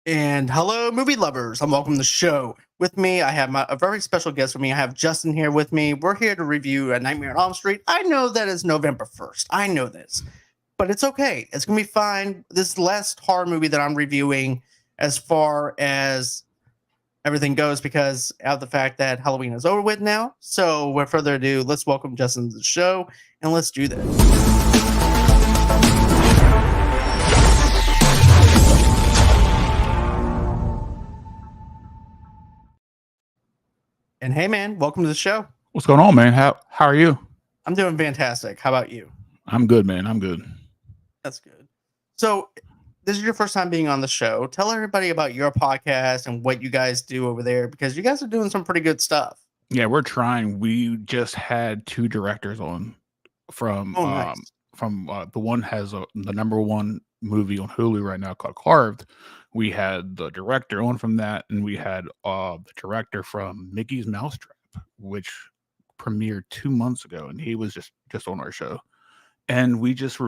And hello, movie lovers. I'm welcome to the show. With me, I have a very special guest with me. I have Justin here with me. We're here to review A Nightmare on Elm Street. I know that it's November 1st. I know this, but it's okay. It's going to be fine. This is the last horror movie that I'm reviewing as far as everything goes because of the fact that Halloween is over with now. So, without further ado, let's welcome Justin to the show and let's do this. And hey, man, welcome to the show. What's going on, man? How are you? I'm doing fantastic. How about you? I'm good, man. I'm good. That's good. So, this is your first time being on the show. Tell everybody about your podcast and what you guys do over there because you guys are doing some pretty good stuff. Yeah, we're trying. We just had two directors on from Nice. The one has the number one movie on Hulu right now called Carved. We had the director on from that, and we had the director from Mickey's Mousetrap, which premiered 2 months ago, and he was just on our show. And we just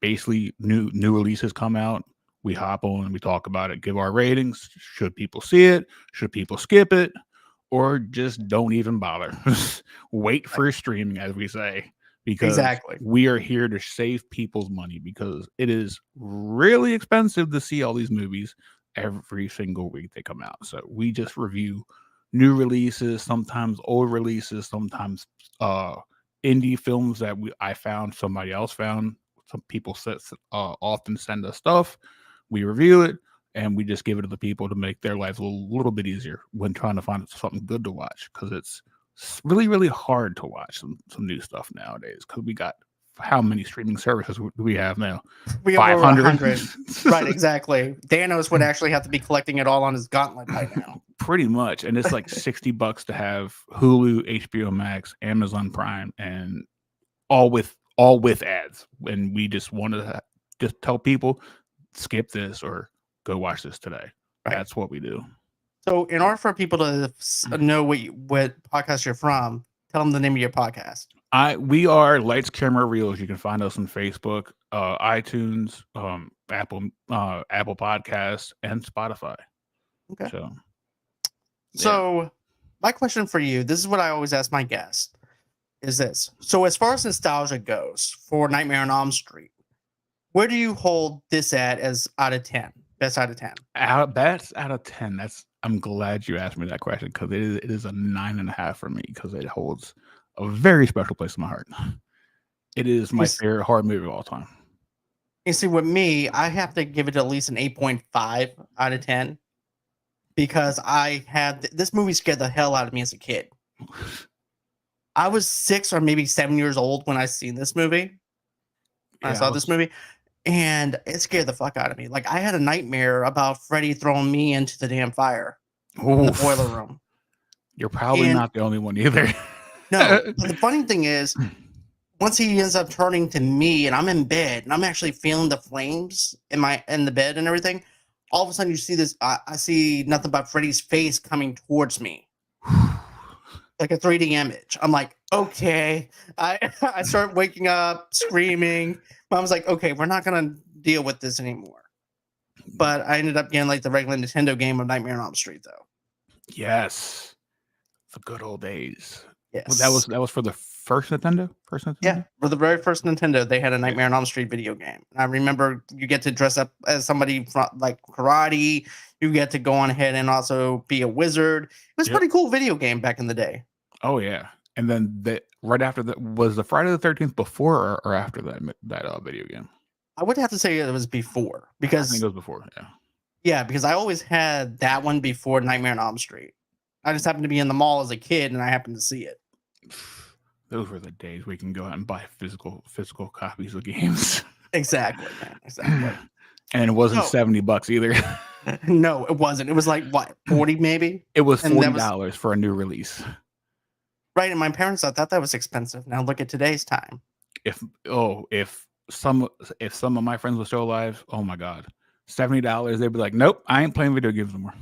basically new releases come out. We hop on and we talk about it, give our ratings. Should people see it? Should people skip it? Or just don't even bother. Wait for streaming, as we say, because we are here to save people's money because it is really expensive to see all these movies every single week they come out. So we just review new releases, sometimes old releases, sometimes indie films that I found, somebody else found. Some people often send us stuff. We review it. And we just give it to the people to make their lives a little bit easier when trying to find something good to watch. Because it's really, really hard to watch some new stuff nowadays. Because we got how many streaming services do we have now? We have 500. Right, exactly. Thanos would actually have to be collecting it all on his gauntlet by now. Pretty much. And it's like $60 to have Hulu, HBO Max, Amazon Prime, and all with ads. And we just wanted to just tell people, skip this or go watch this today. Right. That's what we do. So in order for people to know what podcast you're from, tell them the name of your podcast. We are Lights Camera Reels. You can find us on Facebook, iTunes, Apple Podcasts, and Spotify. Okay. So my question for you, this is what I always ask my guests, is this. So as far as nostalgia goes for Nightmare on Elm Street, where do you hold this at as out of 10? Best out of 10. Best out of 10. I'm glad you asked me that question because it is a 9.5 for me because it holds a very special place in my heart. It is my favorite horror movie of all time. You see, with me, I have to give it at least an 8.5 out of 10 because this movie scared the hell out of me as a kid. I was 6 or maybe 7 years old when I seen this movie. I saw this movie. And it scared the fuck out of me. Like, I had a nightmare about Freddy throwing me into the damn fire in the boiler room. You're probably not the only one either. No. But the funny thing is, once he ends up turning to me and I'm in bed and I'm actually feeling the flames in the bed and everything, all of a sudden you see this, I see nothing but Freddy's face coming towards me. Like a 3D image. I'm like, okay. I start waking up, screaming. Mom's like, okay, we're not gonna deal with this anymore. But I ended up getting like the regular Nintendo game of Nightmare on Elm Street, though. Yes, the good old days. Yes, well, that was for the first Nintendo. Yeah, for the very first Nintendo, they had a Nightmare on Elm Street video game. And I remember you get to dress up as somebody from like karate. You get to go on ahead and also be a wizard. It was a pretty cool video game back in the day. Oh yeah. And then right after that was the Friday the 13th before or after that video game. I would have to say it was before because I think it was before. Yeah. Yeah, because I always had that one before Nightmare on Elm Street. I just happened to be in the mall as a kid and I happened to see it. Those were the days we can go out and buy physical copies of games. Exactly, man. Exactly. And it wasn't $70 either. No, it wasn't. It was like what, 40 maybe? It was $40 for a new release. Right, and my parents thought that was expensive. Now look at today's time. If some of my friends were still alive, oh my god, $70, they'd be like, nope, I ain't playing video games anymore.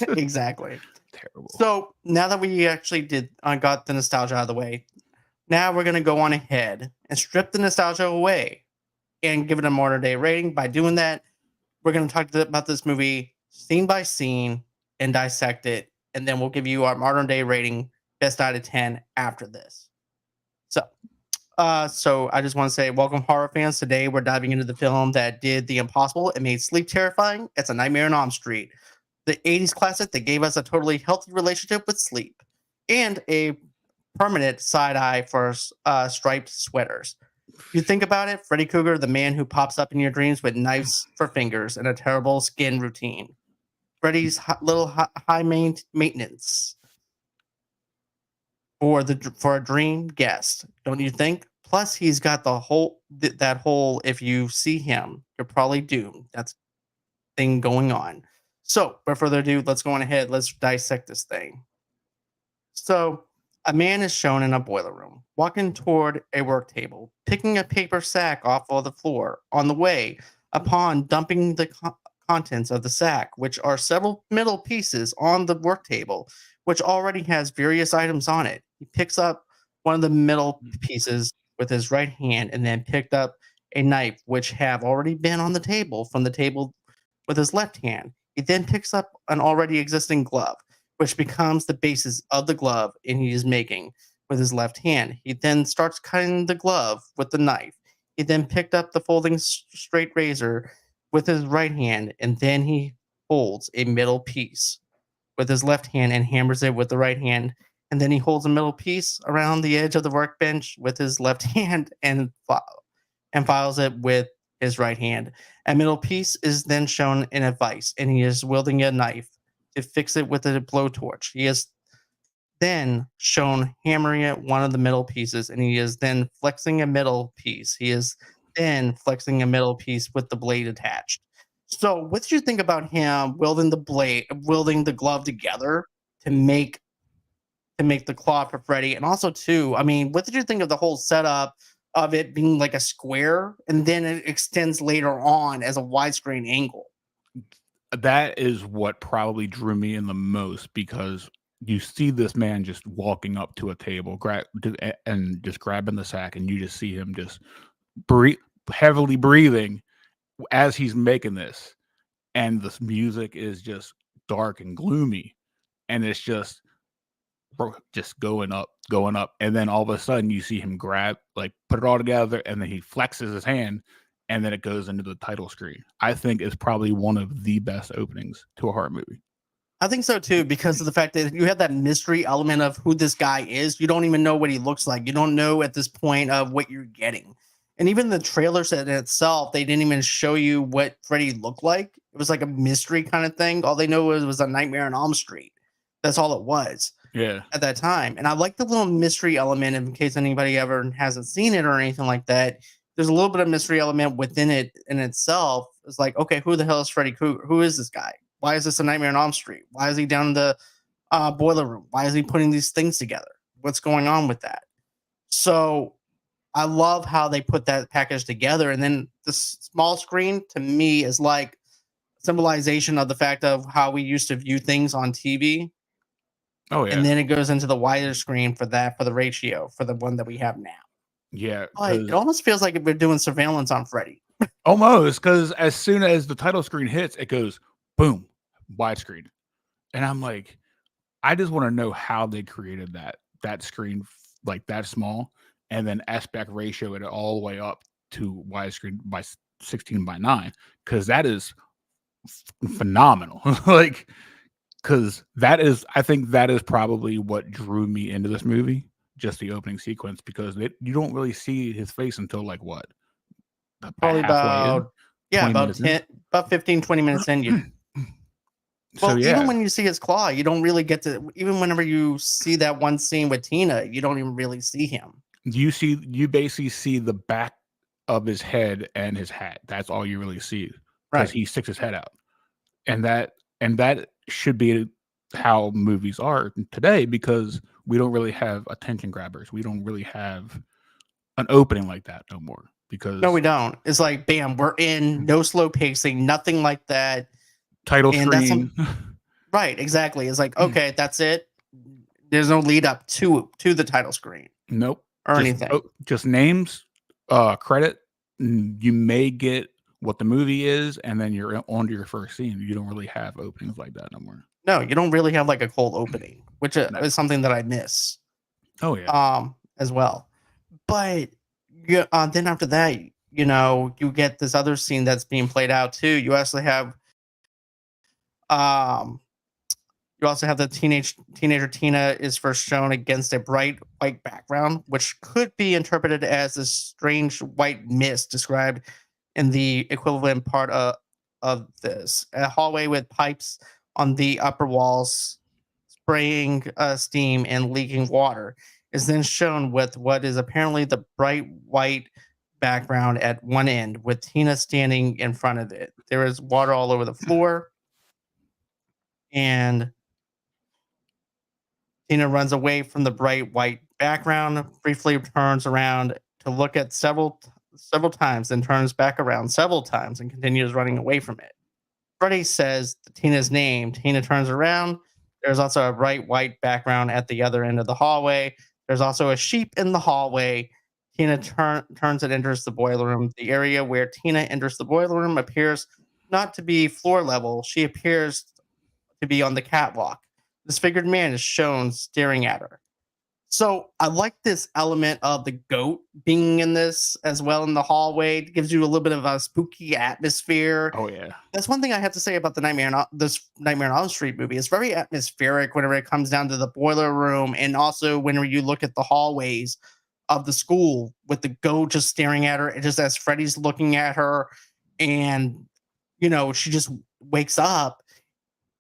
Exactly. Terrible. So now that we actually got the nostalgia out of the way, now we're gonna go on ahead and strip the nostalgia away and give it a modern day rating. By doing that, we're gonna talk about this movie scene by scene and dissect it, and then we'll give you our modern day rating, best out of 10 after this. So, so I just want to say, welcome, horror fans. Today we're diving into the film that did the impossible and made sleep terrifying. It's A Nightmare on Elm Street, the 80s classic that gave us a totally healthy relationship with sleep and a permanent side eye for striped sweaters. You think about it, Freddy Krueger, the man who pops up in your dreams with knives for fingers and a terrible skin routine. Freddy's high maintenance for a dream guest, don't you think? Plus, he's got the that whole if you see him, you're probably doomed. That's thing going on. So, without further ado, let's go on ahead. Let's dissect this thing. So, a man is shown in a boiler room, walking toward a work table, picking a paper sack off of the floor. On the way, upon dumping the contents of the sack, which are several metal pieces on the work table, which already has various items on it, he picks up one of the metal pieces with his right hand and then picked up a knife, which have already been on the table from the table with his left hand. He then picks up an already existing glove, which becomes the basis of the glove and he is making with his left hand. He then starts cutting the glove with the knife. He then picked up the folding straight razor with his right hand, and then he holds a middle piece with his left hand and hammers it with the right hand. And then he holds a middle piece around the edge of the workbench with his left hand and files it with his right hand. A middle piece is then shown in a vise, and he is wielding a knife to fix it with a blowtorch. He is then shown hammering at one of the middle pieces, and he is then flexing a middle piece. He is then flexing a middle piece with the blade attached. So, what did you think about him wielding the glove together to make the claw for Freddy? And also, too, I mean, what did you think of the whole setup of it being like a square, and then it extends later on as a widescreen angle? That is what probably drew me in the most because you see this man just walking up to a table, and just grabbing the sack, and you just see him just breathe, heavily breathing as he's making this, and this music is just dark and gloomy, and it's just going up, and then all of a sudden you see him put it all together, and then he flexes his hand, and then it goes into the title screen. I think it's probably one of the best openings to a horror movie. I think so too, because of the fact that you have that mystery element of who this guy is. You don't even know what he looks like. You don't know at this point of what you're getting. And even the trailer set in itself, they didn't even show you what Freddy looked like. It was like a mystery kind of thing. All they know was a Nightmare on Elm Street. That's all it was. Yeah. At that time. And I like the little mystery element in case anybody ever hasn't seen it or anything like that. There's a little bit of mystery element within it in itself. It's like, okay, who the hell is Freddy Krueger? Who is this guy? Why is this a Nightmare on Elm Street? Why is he down in the boiler room? Why is he putting these things together? What's going on with that? So I love how they put that package together. And then the small screen to me is like symbolization of the fact of how we used to view things on TV. Oh yeah. And then it goes into the wider screen for the ratio for the one that we have now. Yeah. Like, it almost feels like we're doing surveillance on Freddy. Almost, because as soon as the title screen hits, it goes boom, widescreen. And I'm like, I just want to know how they created that screen like that small, and then aspect ratio it all the way up to widescreen by 16:9, because that is phenomenal. Like, because I think that is probably what drew me into this movie, just the opening sequence, because you don't really see his face until like what? Probably about 15, 20 minutes in. Even when you see his claw, you don't really get to. Even whenever you see that one scene with Tina, you don't even really see him. You basically see the back of his head and his hat. That's all you really see, because he sticks his head out, and that should be how movies are today, because we don't really have attention grabbers. We don't really have an opening like that no more. Because no, we don't. It's like, bam, we're in, no slow pacing, nothing like that. Title screen. Right, exactly. It's like, okay, that's it. There's no lead up to the title screen. Nope. Or anything. Just names, credit. You may get what the movie is, and then you're on to your first scene. You don't really have openings like that no more. No, you don't really have like a cold opening, which No. is something that I miss. Oh yeah. As well. But then after that, you get this other scene that's being played out too. Um, you also have the teenager Tina is first shown against a bright white background, which could be interpreted as this strange white mist described in the equivalent part of this. A hallway with pipes on the upper walls spraying steam and leaking water is then shown with what is apparently the bright white background at one end, with Tina standing in front of it. There is water all over the floor, and Tina runs away from the bright white background, briefly turns around to look at several times, then turns back around several times and continues running away from it. Freddy says Tina's name. Tina turns around. There's also a bright white background at the other end of the hallway. There's also a sheep in the hallway. Tina turns and enters the boiler room. The area where Tina enters the boiler room appears not to be floor level. She appears to be on the catwalk. This figured man is shown staring at her. So I like this element of the goat being in this as well in the hallway. It gives you a little bit of a spooky atmosphere. Oh yeah. That's one thing I have to say about the this Nightmare on Elm Street movie. It's very atmospheric whenever it comes down to the boiler room, and also whenever you look at the hallways of the school with the goat just staring at her, and just as Freddy's looking at her, and she just wakes up,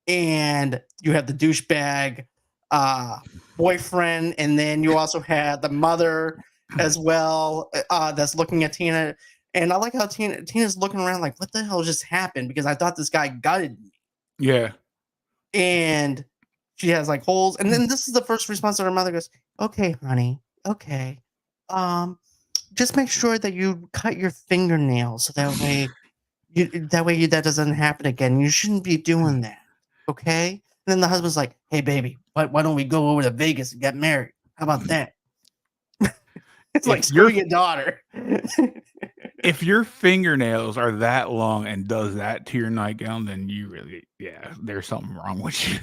and you have the douchebag boyfriend, and then you also had the mother as well that's looking at Tina. And I like how Tina's looking around like, what the hell just happened? Because I thought this guy gutted me. Yeah. And she has like holes. And then this is the first response of her mother goes, okay, honey, okay. Just make sure that you cut your fingernails so that way that doesn't happen again. You shouldn't be doing that. Okay? And then the husband's like, hey baby, why don't we go over to Vegas and get married? How about that? It's like screwing your daughter. If your fingernails are that long and does that to your nightgown, then there's something wrong with you.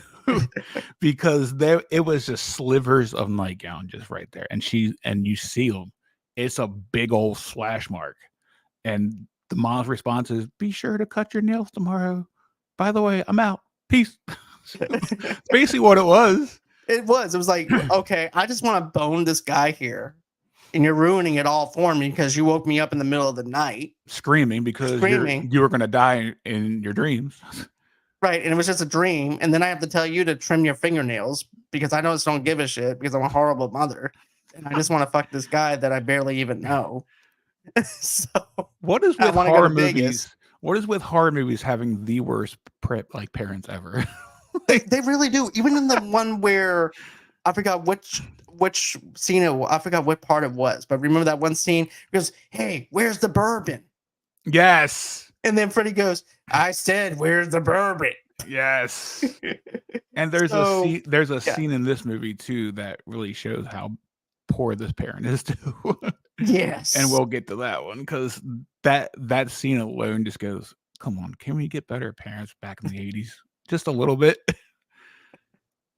Because it was just slivers of nightgown just right there, and you see them. It's a big old slash mark, and the mom's response is, "Be sure to cut your nails tomorrow. By the way, I'm out. Peace." It's basically what it was. It was like, okay, I just want to bone this guy here, and you're ruining it all for me because you woke me up in the middle of the night screaming because you were going to die in your dreams. Right, and it was just a dream, and then I have to tell you to trim your fingernails because I just don't give a shit because I'm a horrible mother, and I just want to fuck this guy that I barely even know. So what is with horror movies? What is with horror movies having the worst parents ever? They really do. Even in the one where I forgot which scene I forgot what part it was, but remember that one scene? He goes, "Hey, where's the bourbon?" Yes. And then Freddy goes, "I said, where's the bourbon?" Yes. And there's a scene in this movie too that really shows how poor this parent is too. Yes. And we'll get to that one because that scene alone just goes, come on, can we get better parents back in the 80s? Just a little bit.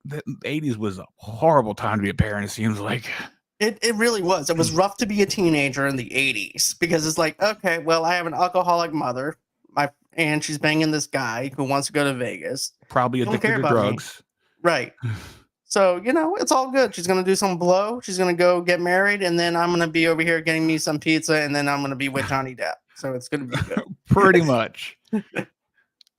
The 80s was a horrible time to be a parent, it seems like. It really was. It was rough to be a teenager in the 80s because it's like, okay, well, I have an alcoholic mother, and she's banging this guy who wants to go to Vegas. Probably addicted to drugs. Me. Right. So, it's all good. She's going to do some blow. She's going to go get married, and then I'm going to be over here getting me some pizza, and then I'm going to be with Johnny Depp. So it's going to be good. Pretty much.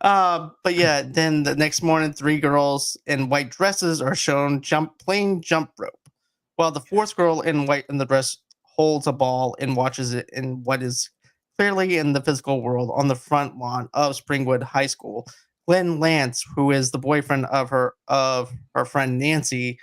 But yeah, then the next morning, 3 girls in white dresses are shown playing jump rope, while the 4th girl in white in the dress holds a ball and watches it in what is clearly in the physical world on the front lawn of Springwood High School. Glenn Lance, who is the boyfriend of her friend Nancy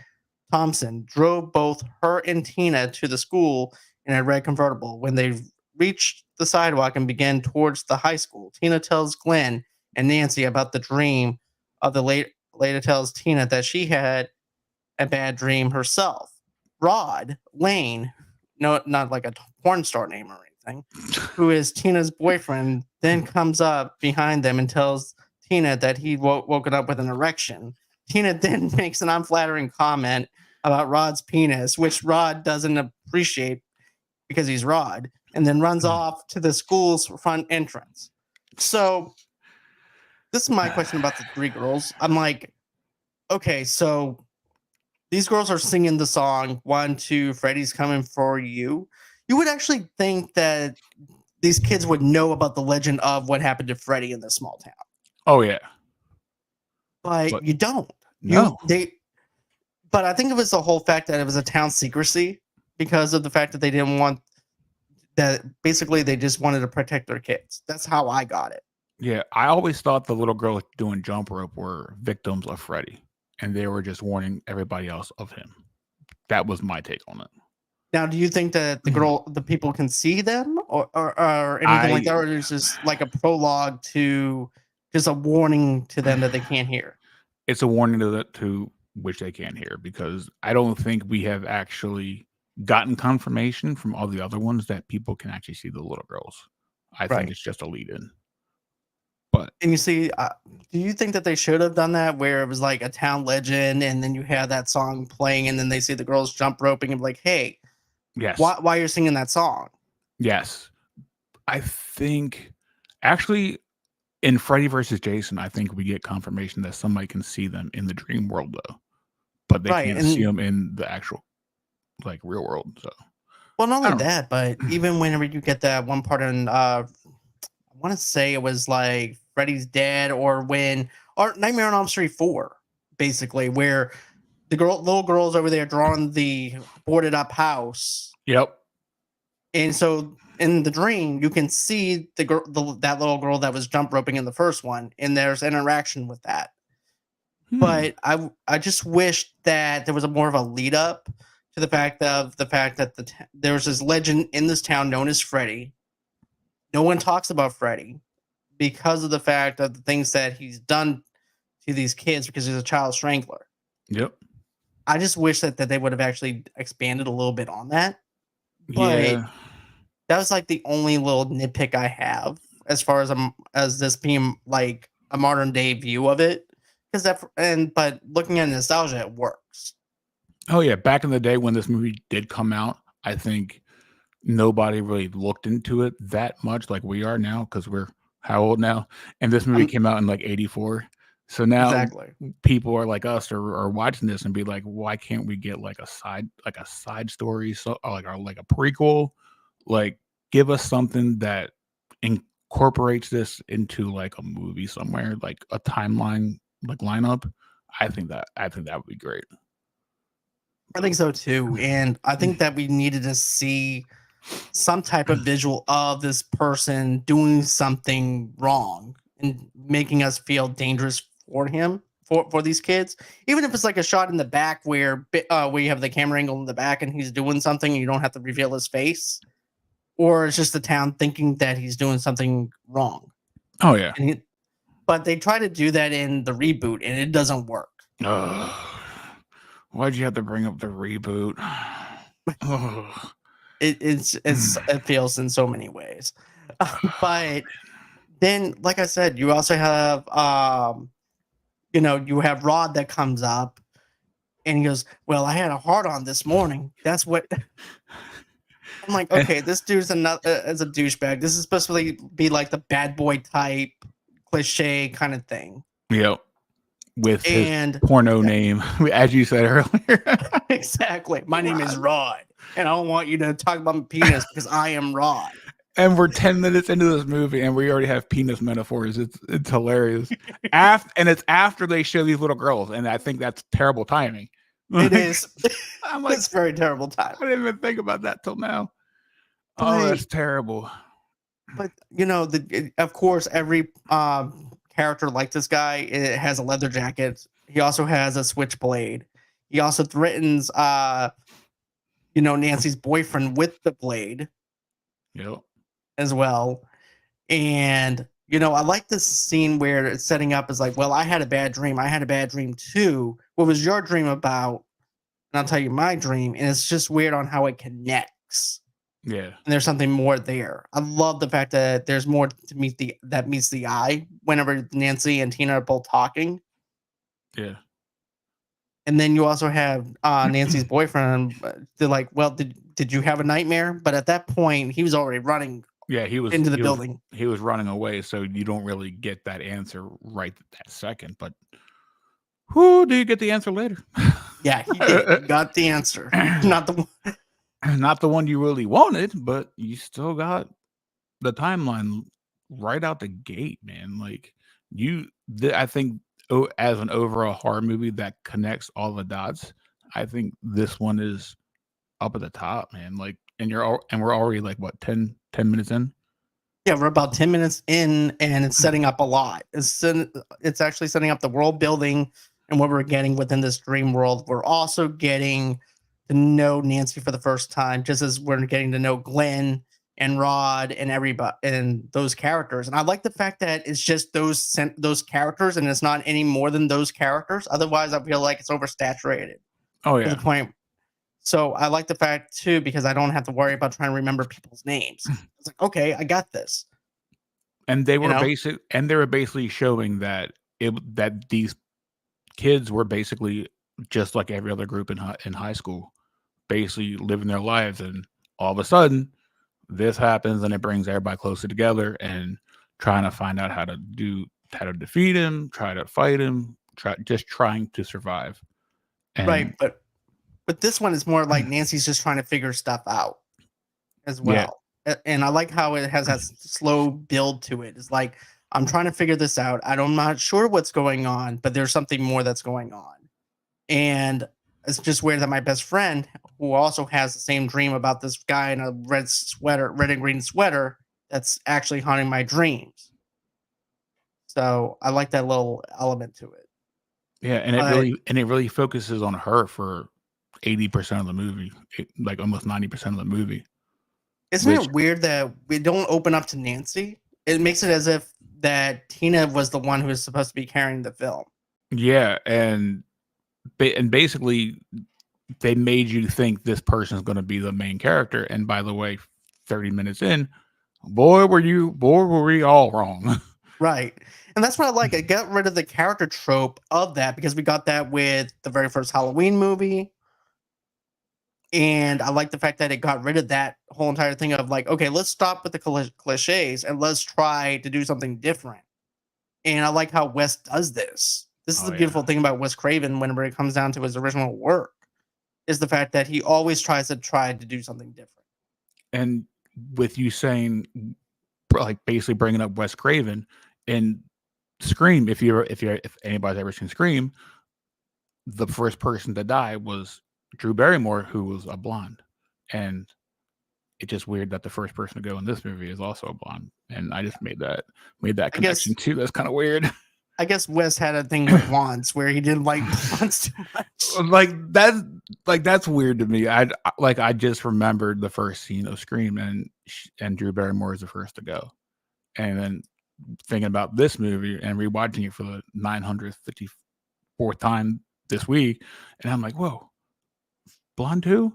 Thompson, drove both her and Tina to the school in a red convertible. When they reached the sidewalk and began towards the high school, Tina tells Glenn and Nancy about the dream of the later tells Tina that she had a bad dream herself. Rod Lane, no, not like a porn star name or anything, who is Tina's boyfriend, then comes up behind them and tells Tina that he woken up with an erection. Tina then makes an unflattering comment about Rod's penis, which Rod doesn't appreciate because he's Rod, and then runs off to the school's front entrance. So this is my question about the three girls. I'm like, okay, so these girls are singing the song 1, 2, Freddy's coming for you. You would actually think that these kids would know about the legend of what happened to Freddy in this small town. Oh yeah. But you don't. No. But I think it was the whole fact that it was a town secrecy because of the fact that they didn't want that. Basically, they just wanted to protect their kids. That's how I got it. Yeah, I always thought the little girls doing jump rope were victims of Freddy, and they were just warning everybody else of him. That was my take on it. Now, do you think that the people can see them or anything like that, or is just like a prologue to just a warning to them that they can't hear? It's a warning to which they can't hear, because I don't think we have actually gotten confirmation from all the other ones that people can actually see the little girls. I think it's just a lead in. But and you see, do you think that they should have done that where it was like a town legend and then you have that song playing and then they see the girls jump roping and be like, hey, yes, why you're singing that song? Yes. I think actually in Freddy versus Jason, I think we get confirmation that somebody can see them in the dream world though, but they can't see them in the actual like real world. So, well, not only that, but even whenever you get that one part in, I want to say it was like Freddy's Dead or Nightmare on Elm Street 4, basically, where the little girl's over there drawing the boarded up house. Yep. And so in the dream, you can see that little girl that was jump roping in the first one, and there's interaction with that. But I just wish that there was more of a lead up to the fact that there's this legend in this town known as Freddy. No one talks about Freddy because of the fact of the things that he's done to these kids because he's a child strangler. Yep. I just wish that they would have actually expanded a little bit on that. But that was like the only little nitpick I have as far as this being like a modern day view of it. But looking at nostalgia, it works. Oh yeah, back in the day when this movie did come out, I think nobody really looked into it that much like we are now, because we're how old now? And this movie came out in like 84. So now people are like us are watching this and be like, why can't we get like a side story, so like a prequel? Like give us something that incorporates this into like a movie somewhere, like a timeline, like lineup. I think that would be great. I think so too. And I think that we needed to see some type of visual of this person doing something wrong and making us feel dangerous for him, for these kids. Even if it's like a shot in the back where you have the camera angle in the back and he's doing something and you don't have to reveal his face, or it's just the town thinking that he's doing something wrong. Oh yeah. But they try to do that in the reboot and it doesn't work. Why'd you have to bring up the reboot? It feels in so many ways. But then, like I said, you also have you have Rod that comes up and he goes, well, I had a heart on this morning. That's what I'm like, okay, this dude's as a douchebag. This is supposed to be like the bad boy type cliche kind of thing. Yep. With his porno name, as you said earlier. Exactly. My name is Rod, and I don't want you to talk about my penis because I am Rod. And we're 10 minutes into this movie, and we already have penis metaphors. It's hilarious. And it's after they show these little girls, and I think that's terrible timing. It is. I'm like, it's very terrible timing. I didn't even think about that till now. That's terrible. But of course, every character like this guy has a leather jacket. He also has a switchblade. He also threatens Nancy's boyfriend with the blade. Yep. As well. And I like this scene where it's setting up as like, well, I had a bad dream. I had a bad dream too. What was your dream about? And I'll tell you my dream. And it's just weird on how it connects. Yeah. and there's something more there. I love the fact that there's more to meets the eye whenever Nancy and Tina are both talking. Yeah. And then you also have Nancy's boyfriend. They're like, "Well, did you have a nightmare?" But at that point, he was already running Yeah, into the building. he was running away, so you don't really get that answer right that second. But who do you get the answer later? Yeah, he did. He got the answer. Not the one. Not the one you really wanted, but you still got the timeline right out the gate, man. Like I think as an overall horror movie that connects all the dots, I think this one is up at the top, man. Like, and we're already like what 10 minutes in. Yeah, we're about 10 minutes in, and it's setting up a lot. It's actually setting up the world building and what we're getting within this dream world. We're also getting to know Nancy for the first time, just as we're getting to know Glenn and Rod and everybody and those characters. And I like the fact that it's just those characters, and it's not any more than those characters. Otherwise, I feel like it's oversaturated Oh to the yeah, point. So I like the fact too, because I don't have to worry about trying to remember people's names. It's like, okay, I got this. and You know, they were basically showing that that these kids were basically just like every other group in high school, basically living their lives, and all of a sudden this happens, and it brings everybody closer together and trying to find out how to defeat him, try to fight him, trying to survive. right? And But this one is more like Nancy's just trying to figure stuff out as yeah, well. And I like how it has that slow build to it. It's like I'm trying to figure this out. I'm not sure what's going on, but there's something more that's going on. And it's just weird that my best friend, who also has the same dream about this guy in a red and green sweater, that's actually haunting my dreams. So I like that little element to it. yeah, But and it really focuses on her for 80% of the movie, like almost 90% of the movie. isn't Which it weird that we don't open up to Nancy? It makes it as if that Tina was the one who was supposed to be carrying the film. yeah, and basically they made you think this person is going to be the main character, and by the way, 30 minutes in, boy were we all wrong. Right. And that's what I like. I got rid of the character trope of that because we got that with the very first Halloween movie. And I like the fact that it got rid of that whole entire thing of like, okay, let's stop with the cliches and let's try to do something different. And I like how Wes does this. This is Oh the yeah. beautiful thing about Wes Craven whenever it comes down to his original work, is the fact that he always tries to do something different. And with you saying, like, basically bringing up Wes Craven and Scream, if anybody's ever seen Scream, the first person to die was Drew Barrymore, who was a blonde, and it's just weird that the first person to go in this movie is also a blonde, and I just made that I guess connection too. That's kind of weird. I guess Wes had a thing with blondes where he didn't like blondes too much. That's weird to me. I just remembered the first scene of Scream, and Drew Barrymore is the first to go, and then thinking about this movie and rewatching it for the 954th time this week, and I'm like, whoa, blonde too?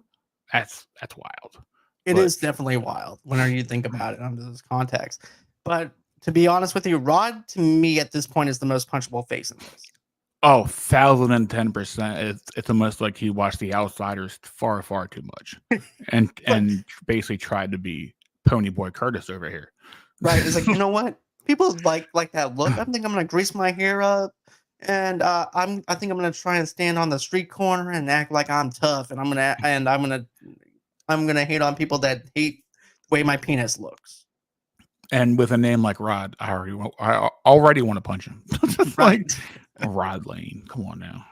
That's wild. It But is definitely wild whenever you think about it under this context. But to be honest with you, Rod to me at this point is the most punchable face in this. oh, 1010%. It's almost like he watched The Outsiders far, far too much, and Like, basically tried to be Ponyboy Curtis over here. right? It's like, you know what? People like that look. I think I'm gonna grease my hair up, and I think I'm gonna try and stand on the street corner and act like I'm tough, and I'm gonna hate on people that hate the way my penis looks. And with a name like Rod, I already want to punch him. Like Right. Rod Lane, come on now.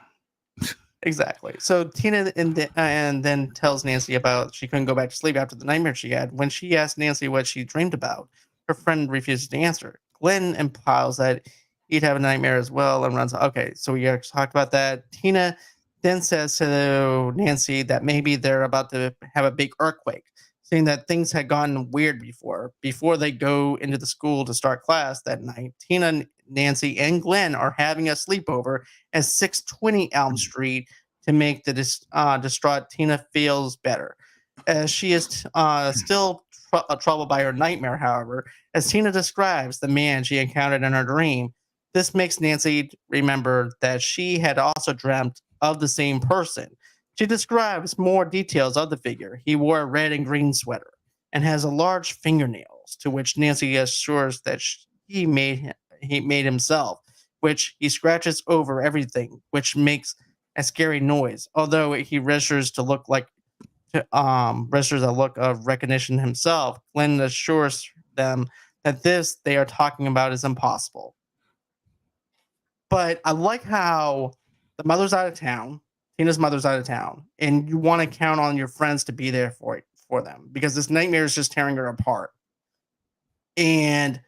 Exactly. So Tina and then tells Nancy about she couldn't go back to sleep after the nightmare she had. When she asked Nancy what she dreamed about, her friend refuses to answer. Glenn implies that he'd have a nightmare as well and runs. Okay, so we already talked about that. Tina then says to Nancy that maybe they're about to have a big earthquake, saying that things had gotten weird before. Before they go into the school to start class that night, Tina, Nancy, and Glenn are having a sleepover at 620 Elm Street to make the distraught Tina feels better. as she is still troubled by her nightmare. However, as Tina describes the man she encountered in her dream, this makes Nancy remember that she had also dreamt of the same person. She describes more details of the figure. He wore a red and green sweater and has a large fingernails, to which Nancy assures that he made himself, which he scratches over everything, which makes a scary noise. Although he registers a look of recognition himself, Glenn assures them that this they are talking about is impossible. But I like how the mother's out of town, Tina's mother's out of town, and you want to count on your friends to be there for them because this nightmare is just tearing her apart. And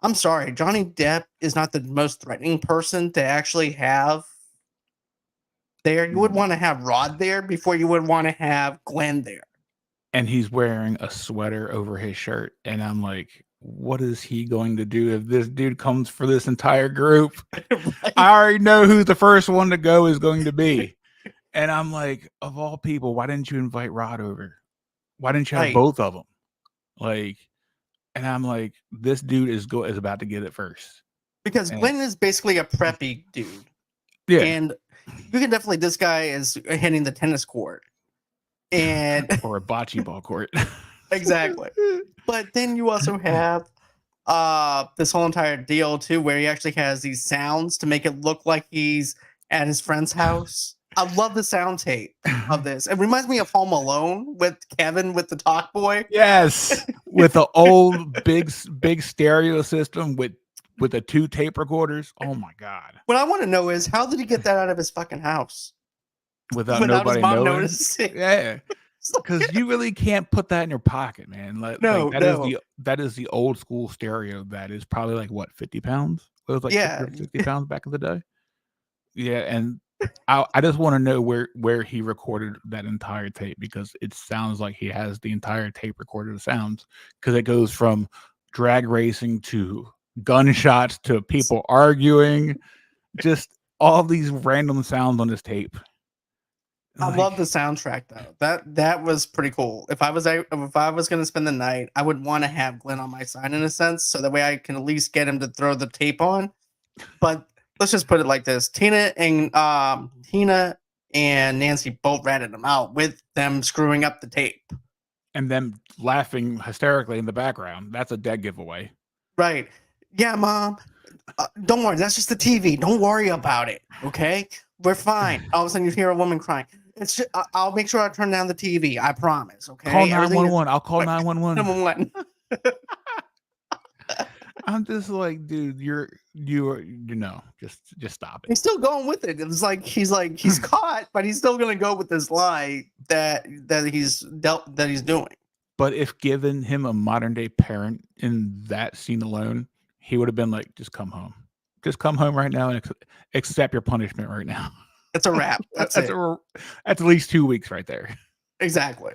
I'm sorry, Johnny Depp is not the most threatening person to actually have there. You would want to have Rod there before you would want to have Glenn there. And he's wearing a sweater over his shirt. And I'm like, what is he going to do if this dude comes for this entire group? Right? I already know who the first one to go is going to be. And I'm like, of all people, why didn't you invite Rod over? Why didn't you have Right. both of them? Like, and I'm like, this dude is about to get it first. Because And- Glenn is basically a preppy dude. Yeah. And you can definitely, this guy is hitting the tennis court. And or a bocce ball court. exactly. But then you also have this whole entire deal too, where he actually has these sounds to make it look like he's at his friend's house. I love the sound tape of this. It reminds me of Home Alone with Kevin with the talk boy. Yes, with the old big stereo system with the 2 tape recorders. Oh my god! What I want to know is how did he get that out of his fucking house Without his nobody mom knowing. noticing? Yeah, because you really can't put that in your pocket, man. No. That is the old school stereo. That is probably like what 50 pounds. It was like 60 pounds back in the day. Yeah, and I just want to know where he recorded that entire tape because it sounds like he has the entire tape recorded of sounds because it goes from drag racing to gunshots to people arguing, just all these random sounds on this tape. I love the soundtrack though. That was pretty cool. If I was going to spend the night, I would want to have Glenn on my side in a sense, so that way I can at least get him to throw the tape on. But let's just put it like this: Tina and Nancy both ratted him out with them screwing up the tape and them laughing hysterically in the background. That's a dead giveaway. Right? Yeah, Mom. Don't worry. That's just the TV. Don't worry about it. Okay, we're fine. All of a sudden, you hear a woman crying. It's just, I'll make sure I turn down the TV. I promise. Okay. Call 911. I'll call 911. 911. I'm just like, dude, just stop it. He's still going with it. It's like he's caught, but he's still gonna go with this lie that he's doing. But if given him a modern day parent in that scene alone, he would have been like, just come home. Just come home right now and accept your punishment right now. It's a wrap. That's at least 2 weeks right there. Exactly.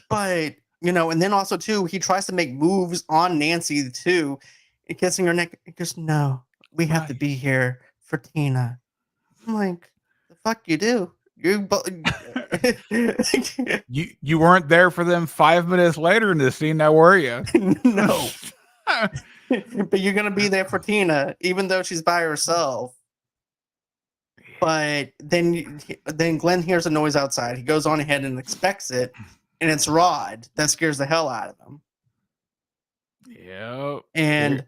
But and then also too, he tries to make moves on Nancy too, kissing her neck. He goes, "No, we have to be here for Tina." I'm like, "The fuck you do? You weren't there for them 5 minutes later in this scene, now were you?" No. But you're gonna be there for Tina, even though she's by herself. But then Glenn hears a noise outside. He goes on ahead and expects it, and it's Rod that scares the hell out of him. Yep. And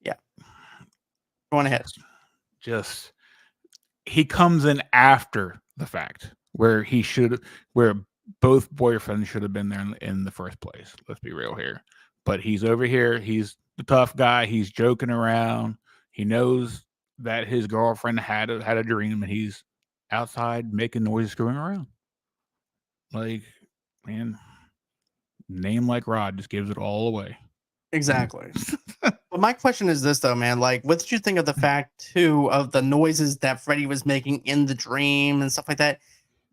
yeah, go on ahead. Just he comes in after the fact where both boyfriends should have been there in the first place. Let's be real here. But he's over here. He's the tough guy. He's joking around. He knows that his girlfriend had a dream, and he's outside making noises, screwing around. Like, man, name like Rod just gives it all away. Exactly. But my question is this though, man. Like, what did you think of the fact too of the noises that Freddy was making in the dream and stuff like that?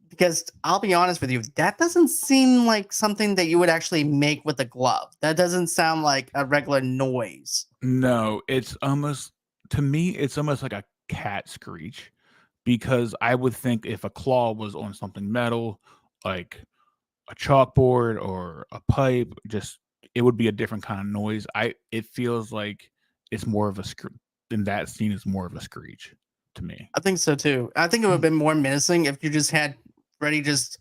Because I'll be honest with you, that doesn't seem like something that you would actually make with a glove. That doesn't sound like a regular noise. No, it's almost, to me, it's almost like a cat screech, because I would think if a claw was on something metal, like a chalkboard or a pipe, just it would be a different kind of noise. It feels like it's more of a in that scene is more of a screech to me. I think so too. I think it would have been more menacing if you just had Freddy just,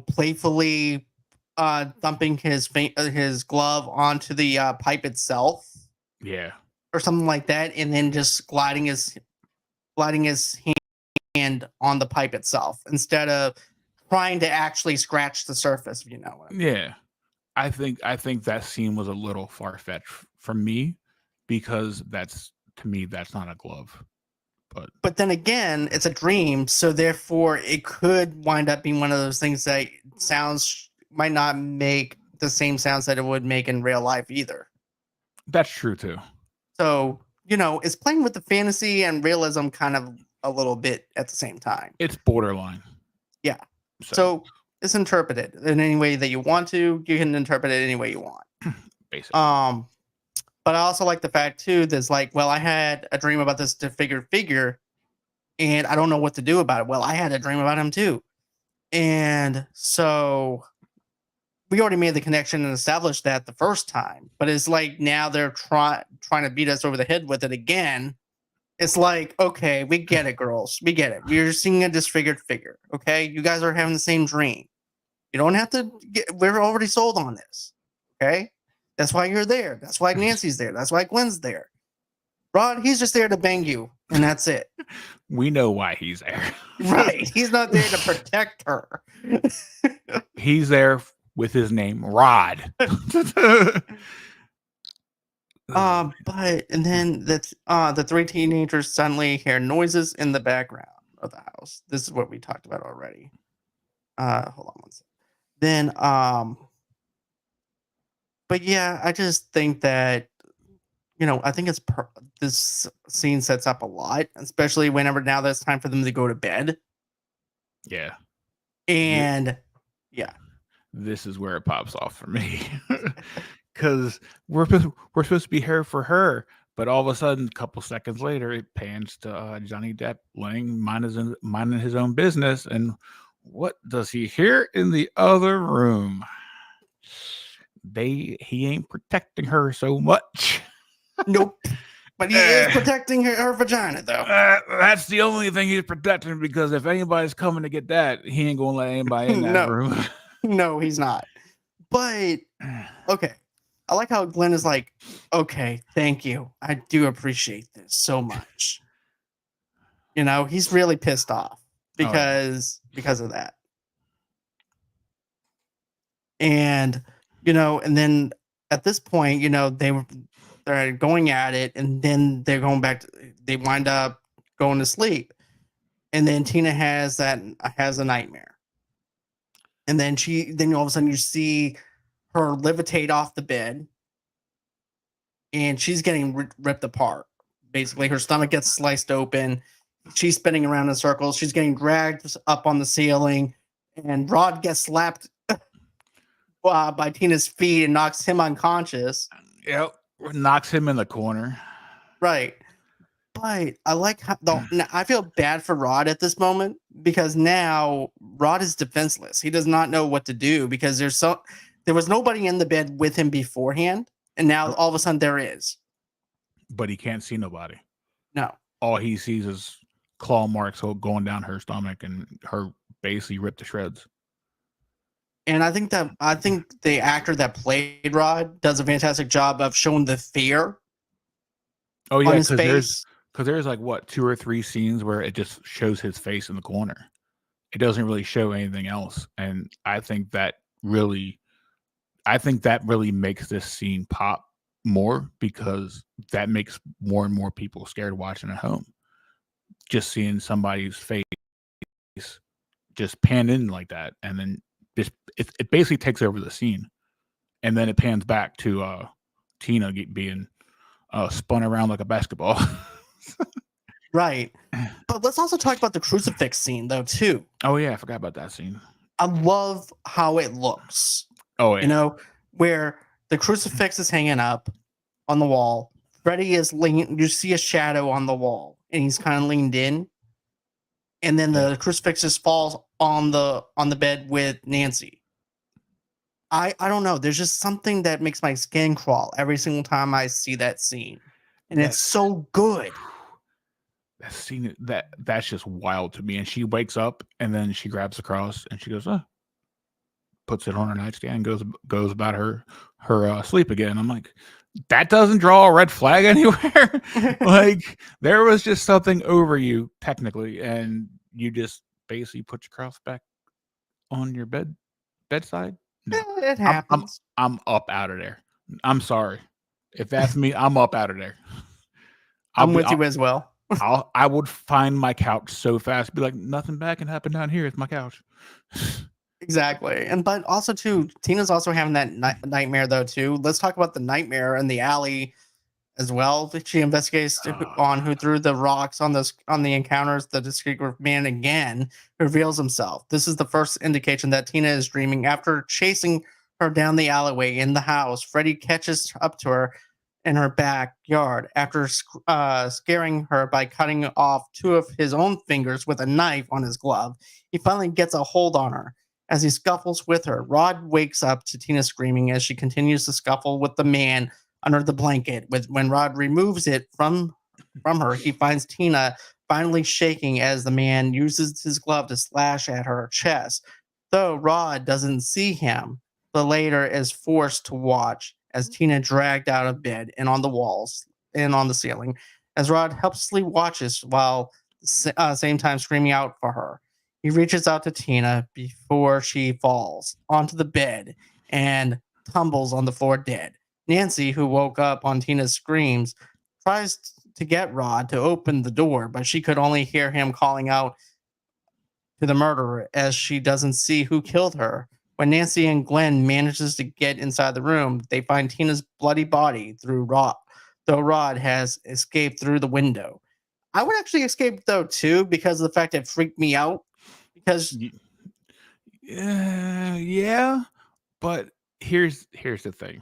playfully thumping his glove onto the pipe itself Yeah. or something like that, and then just gliding his hand on the pipe itself instead of trying to actually scratch the surface. If you know what I mean. Yeah. I think that scene was a little far fetched for me because to me that's not a glove. But then again, it's a dream, so therefore it could wind up being one of those things that sounds might not make the same sounds that it would make in real life either. That's true too. So, it's playing with the fantasy and realism kind of a little bit at the same time. It's borderline. Yeah. So it's interpreted in any way that you want to. You can interpret it any way you want. Basically. But I also like the fact too that's like, well, I had a dream about this disfigured figure, and I don't know what to do about it. Well, I had a dream about him too, and so we already made the connection and established that the first time. But it's like now they're trying to beat us over the head with it again. It's like, okay, we get it, girls. We get it. We're seeing a disfigured figure. Okay, you guys are having the same dream. You don't have to we're already sold on this. Okay, that's why you're there. That's why Nancy's there. That's why Gwen's there. Rod, he's just there to bang you, and that's it. We know why he's there. Right. He's not there to protect her. He's there with his name, Rod. And then the three teenagers suddenly hear noises in the background of the house. This is what we talked about already. Hold on one second. Then but yeah, I just think that I think this scene sets up a lot, especially whenever now that it's time for them to go to bed. Yeah. And yeah. This is where it pops off for me. Because we're supposed to be here for her, but all of a sudden, a couple seconds later, it pans to Johnny Depp minding his own business, and what does he hear in the other room? He ain't protecting her so much. Nope. But he is protecting her vagina, though. That's the only thing he's protecting, because if anybody's coming to get that, he ain't gonna let anybody in that room. No, he's not. But okay. I like how Glenn is like, okay, thank you. I do appreciate this so much. He's really pissed off because of that. And and then at this point, they're going at it, and then they're going back they wind up going to sleep. And then Tina has a nightmare. And then all of a sudden you see her levitate off the bed, and she's getting ripped apart. Basically, her stomach gets sliced open. She's spinning around in circles. She's getting dragged up on the ceiling, and Rod gets slapped by Tina's feet and knocks him unconscious. Yep, knocks him in the corner. Right. But I like how I feel bad for Rod at this moment, because now Rod is defenseless. He does not know what to do, because there was nobody in the bed with him beforehand, and now all of a sudden there is. But he can't see nobody. No. All he sees is claw marks going down her stomach and her basically ripped to shreds. And I think the actor that played Rod does a fantastic job of showing the fear. Oh yeah, because there's like what 2 or 3 scenes where it just shows his face in the corner. It doesn't really show anything else, and I think that really makes this scene pop more, because that makes more and more people scared watching at home. Just seeing somebody's face just pan in like that, and then it basically takes over the scene, and then it pans back to Tina being spun around like a basketball. Right. But let's also talk about the crucifix scene, though, too. Oh yeah, I forgot about that scene. I love how it looks. Oh yeah. Where the crucifix is hanging up on the wall. Freddy is leaning. You see a shadow on the wall, and he's kind of leaned in. And then the crucifix just falls on the bed with Nancy. I don't know. There's just something that makes my skin crawl every single time I see that scene, and it's That so good. that scene that's just wild to me. And she wakes up and then she grabs the cross and she goes, oh, puts it on her nightstand, goes about her sleep again. I'm like, that doesn't draw a red flag anywhere. Like there was just something over you technically, and you just basically put your cross back on your bedside. No, It I'm I'm happens. I'm up out of there. I'm sorry. If that's me, I'm up out of there. I'll I'm be with you as well. I would find my couch so fast, be like, nothing bad can happen down here. It's my couch. Exactly. And but also too, Tina's also having that nightmare though too. Let's talk about the nightmare in the alley as well. She investigates on who threw the rocks on the encounters the discreet man again reveals himself. This is the first indication that Tina is dreaming. After chasing her down the alleyway in the house, Freddy catches up to her in her backyard after scaring her by cutting off two of his own fingers with a knife on his glove. He finally gets a hold on her. As he scuffles with her, Rod wakes up to Tina screaming as she continues to scuffle with the man under the blanket. When Rod removes it from her, he finds Tina finally shaking as the man uses his glove to slash at her chest. Though Rod doesn't see him, the later is forced to watch as Tina dragged out of bed and on the walls and on the ceiling, as Rod helplessly watches while same time screaming out for her. He reaches out to Tina before she falls onto the bed and tumbles on the floor dead. Nancy, who woke up on Tina's screams, tries to get Rod to open the door, but she could only hear him calling out to the murderer as she doesn't see who killed her. When Nancy and Glenn manages to get inside the room, they find Tina's bloody body though Rod has escaped through the window. I would actually escape though too because of the fact it freaked me out. Because Yeah, but here's the thing.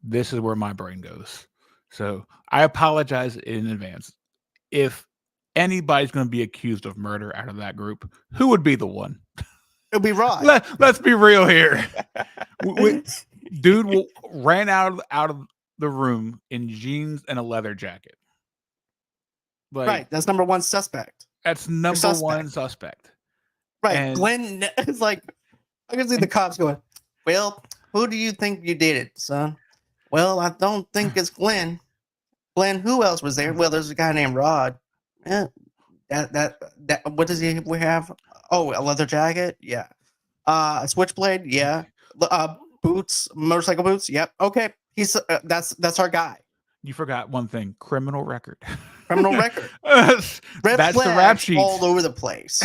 This is where my brain goes. So I apologize in advance. If anybody's going to be accused of murder out of that group, who would be the one? it'll be Rod. Let's be real here. Dude ran out of the room in jeans and a leather jacket. Like, right, that's number one suspect. That's number one suspect. Right, And Glenn is like, I can see the cops going, well, who do you think you did it, son? Well, I don't think it's Glenn. Glenn, who else was there? Well, there's a guy named Rod. Yeah, that. What does he have? Oh, a leather jacket. Yeah. A switchblade. Yeah. Boots, motorcycle boots. Yep. Okay. That's our guy. You forgot one thing: criminal record. Criminal record. That's the rap sheet all over the place.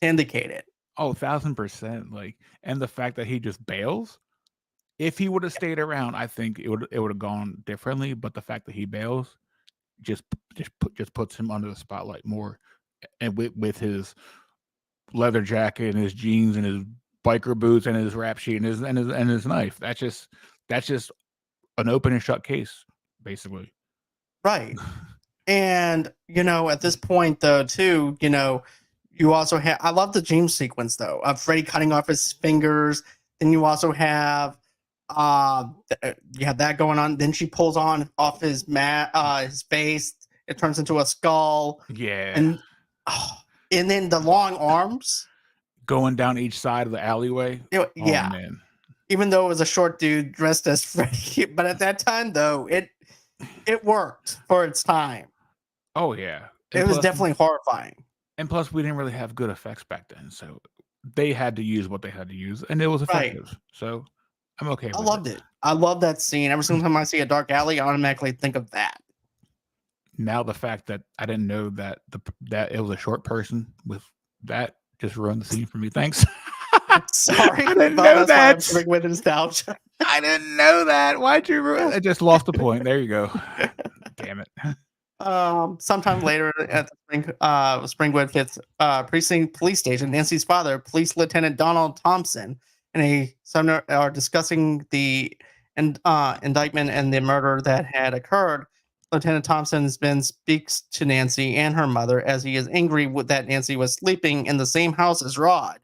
Indicate it. Oh, 1,000%. Like, and the fact that he just bails. If he would have stayed around, I think it would have gone differently. But the fact that he bails just puts him under the spotlight more, and with his leather jacket and his jeans and his biker boots and his rap sheet and his knife. That's just an open and shut case, basically. Right. And at this point though, too, you also have, I love the dream sequence though of Freddy cutting off his fingers. Then you also have you have that going on. Then she pulls off his his face. It turns into a skull. Yeah. And then the long arms going down each side of the alleyway. Yeah. Oh, man. Even though it was a short dude dressed as Freddy, but at that time though, it worked for its time. Oh yeah. It was definitely horrifying. And plus we didn't really have good effects back then, so they had to use what they had to use, and it was effective. Right. So I'm okay with it. I loved it. I love that scene. Every single time I see a dark alley, I automatically think of that. Now the fact that I didn't know that that it was a short person with that just ruined the scene for me. Thanks. Sorry, I didn't know that. With nostalgia. I didn't know that. Why'd you ruin? I just lost the point. There you go. Damn it. Sometime later at the Springwood 5th Precinct Police Station, Nancy's father, Police Lieutenant Donald Thompson, and a son are discussing the indictment and the murder that had occurred. Lieutenant Thompson then speaks to Nancy and her mother as he is angry that Nancy was sleeping in the same house as Rod.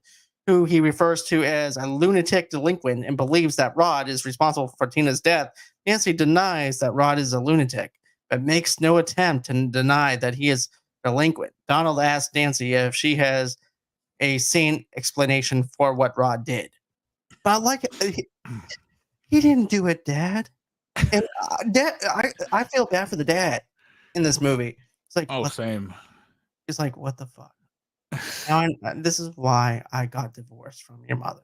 who he refers to as a lunatic delinquent and believes that Rod is responsible for Tina's death, Nancy denies that Rod is a lunatic, but makes no attempt to deny that he is delinquent. Donald asks Nancy if she has a sane explanation for what Rod did. But I like it. He didn't do it, Dad. And Dad, I feel bad for the dad in this movie. It's like, Oh, what? same. It's like, what the fuck? Now this is why I got divorced from your mother.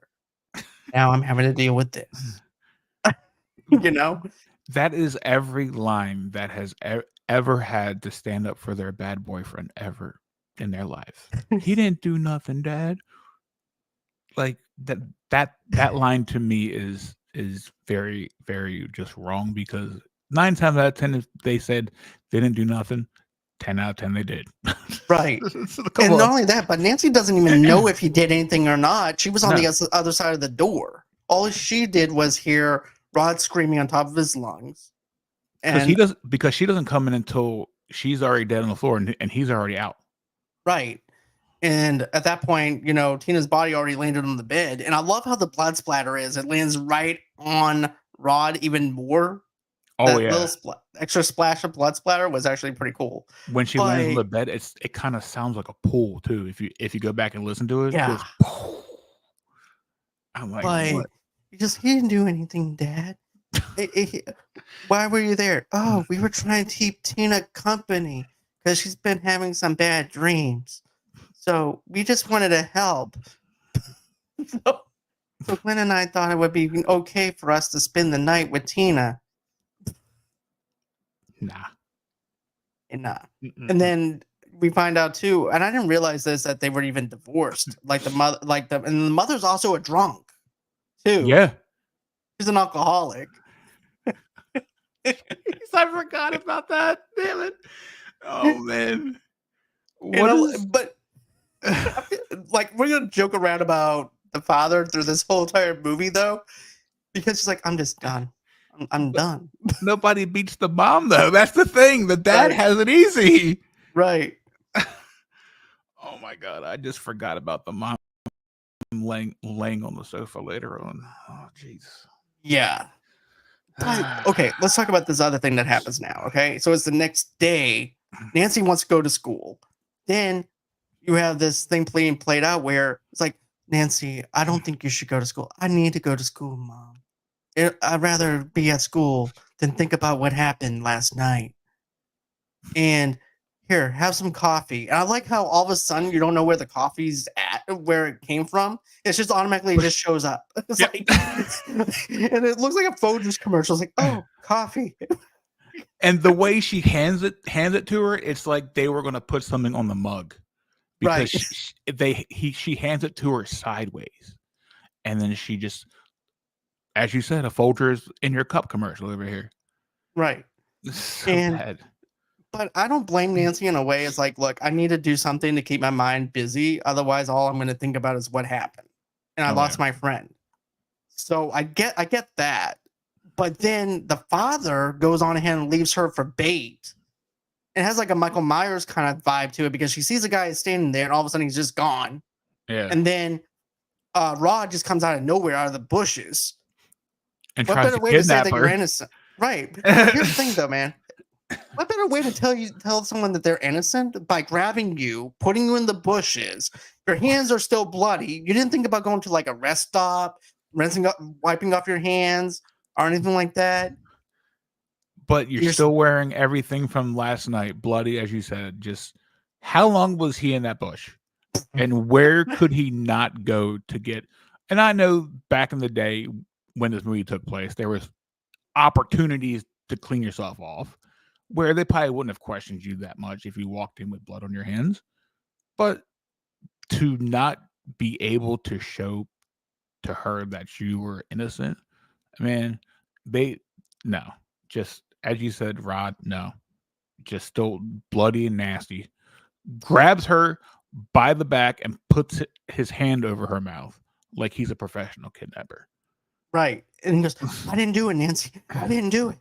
Now I'm having to deal with this. You know? That is every line that has ever had to stand up for their bad boyfriend ever in their life. He didn't do nothing, Dad. Like that line to me is very, very just wrong, because 9 times out of 10 if they said they didn't do nothing, 10 out of 10 they did. Right. So, And not only that, but Nancy doesn't even know if he did anything or not. She was on the other side of the door. All she did was hear Rod screaming on top of his lungs. Because she doesn't come in until she's already dead on the floor and he's already out. Right. And at that point, Tina's body already landed on the bed. And I love how the blood splatter is. It lands right on Rod even more. Oh, that yeah. little extra splash of blood splatter was actually pretty cool. When she lands on the bed, it kind of sounds like a pool too. If you go back and listen to it, Yeah. I'm like, what? He didn't do anything, Dad. Why were you there? Oh, we were trying to keep Tina company because she's been having some bad dreams. So we just wanted to help. So Glenn and I thought it would be okay for us to spend the night with Tina. Nah. And then we find out too, and I didn't realize this, that they were even divorced. Like the mother, and the mother's also a drunk too. Yeah. She's an alcoholic. I forgot about that. Damn it. Oh man. But like, we're gonna joke around about the father through this whole entire movie though, because she's like, I'm just done. I'm done. Nobody beats the mom though. That's the thing. The dad has it easy. Right. Oh my god, I just forgot about the mom laying on the sofa later on. Oh jeez. Yeah. Okay, let's talk about this other thing that happens now. Okay, so it's the next day. Nancy wants to go to school. Then you have this thing being played out where it's like, Nancy, I don't think you should go to school. I need to go to school, Mom. I'd rather be at school than think about what happened last night. And here, have some coffee. And I like how all of a sudden you don't know where the coffee's at, where it came from. It's just automatically just shows up. It's like, and it looks like a Folgers commercial. It's like, oh, coffee. And the way she hands it to her, it's like they were going to put something on the mug, because she hands it to her sideways, and then she just, as you said, a Folgers in your cup commercial over here. Right. So bad. But I don't blame Nancy in a way. It's like, look, I need to do something to keep my mind busy. Otherwise, all I'm going to think about is what happened. And I lost my friend. So I get that. But then the father goes on ahead and leaves her for bait. It has like a Michael Myers kind of vibe to it, because she sees a guy standing there and all of a sudden he's just gone. Yeah. And then Rod just comes out of nowhere, out of the bushes. And what tries better to way to say kidnap that her. you're innocent? Right. Here's the thing though, man. What better way to tell someone that they're innocent? By grabbing you, putting you in the bushes. Your hands are still bloody. You didn't think about going to like a rest stop, wiping off your hands or anything like that. But you're still wearing everything from last night, bloody, as you said. Just how long was he in that bush? And where could he not go to get? And I know back in the day when this movie took place, there was opportunities to clean yourself off, where they probably wouldn't have questioned you that much if you walked in with blood on your hands. But to not be able to show to her that you were innocent, man, just as you said, Rod, no, just still bloody and nasty. Grabs her by the back and puts his hand over her mouth like he's a professional kidnapper. Right. And he goes, I didn't do it, Nancy. I didn't do it.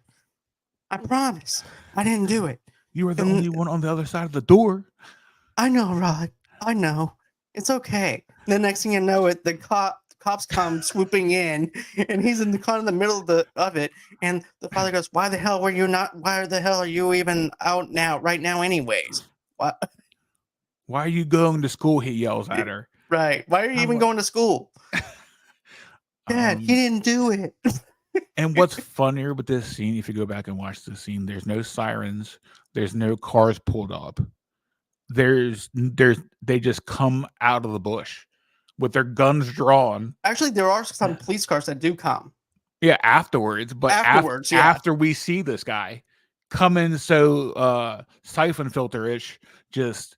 I promise. I didn't do it. You were the only one on the other side of the door. I know, Rod. I know. It's okay. The next thing you know, the cops come swooping in, and he's caught in the middle of it. And the father goes, "Why the hell were you not? Why the hell are you even out now, right now, anyways? What? Why are you going to school?" He yells at her. Right? Why are you I'm even like, going to school, Dad? He um, didn't do it." and what's funnier with this scene, if you go back and watch the scene, there's no sirens, there's no cars pulled up. They just come out of the bush with their guns drawn. Actually, there are some police cars that do come Yeah, afterwards, but afterwards. Yeah, after we see this guy come in so siphon filter-ish, just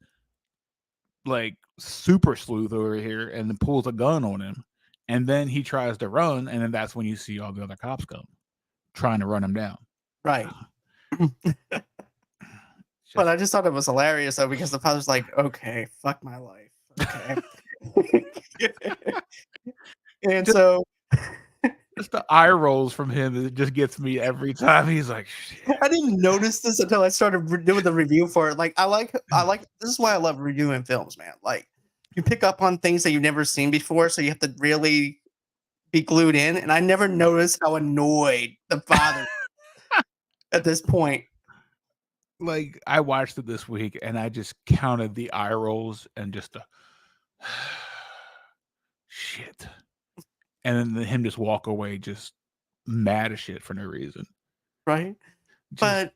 like super sleuth over here, and then pulls a gun on him, and then he tries to run, and then that's when you see all the other cops come trying to run him down. right. But I just thought it was hilarious though, because the father's like, "Okay, fuck my life, okay," and Just, so just the eye rolls from him, it just gets me every time. He's like, shit. I didn't notice this until I started doing the review for it. Like, I like this is why I love reviewing films, man. Like, you pick up on things that you've never seen before, so you have to really be glued in. And I never noticed how annoyed the father at this point. Like, I watched it this week, and I just counted the eye rolls and just the shit. And then him just walk away just mad as shit for no reason. Right? Just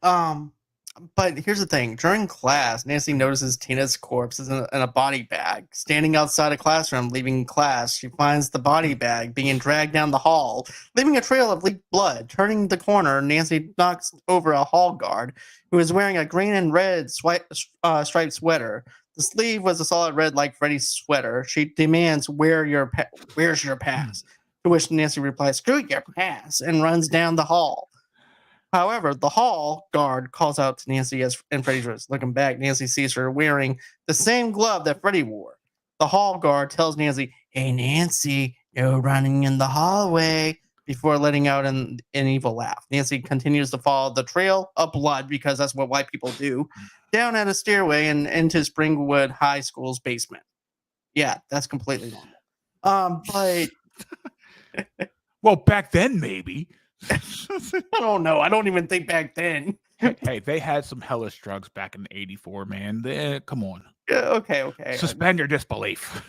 But here's the thing. During class, Nancy notices Tina's corpse is in a body bag. Standing outside a classroom, leaving class, she finds the body bag being dragged down the hall, leaving a trail of leaked blood. Turning the corner, Nancy knocks over a hall guard who is wearing a green and red striped sweater. The sleeve was a solid red like Freddy's sweater. She demands, where's your pass? To which Nancy replies, "Screw your pass," and runs down the hall. However, the hall guard calls out to Nancy and Freddy's room. Looking back, Nancy sees her wearing the same glove that Freddy wore. The hall guard tells Nancy, "Hey, Nancy, no running in the hallway," before letting out an evil laugh. Nancy continues to follow the trail of blood, because that's what white people do, down at a stairway and into Springwood High School's basement. Yeah, that's completely normal. But well, back then maybe. I don't know. I don't even think back then. Hey, they had some hellish drugs back in '84, man. Come on. Yeah, okay. Suspend your disbelief.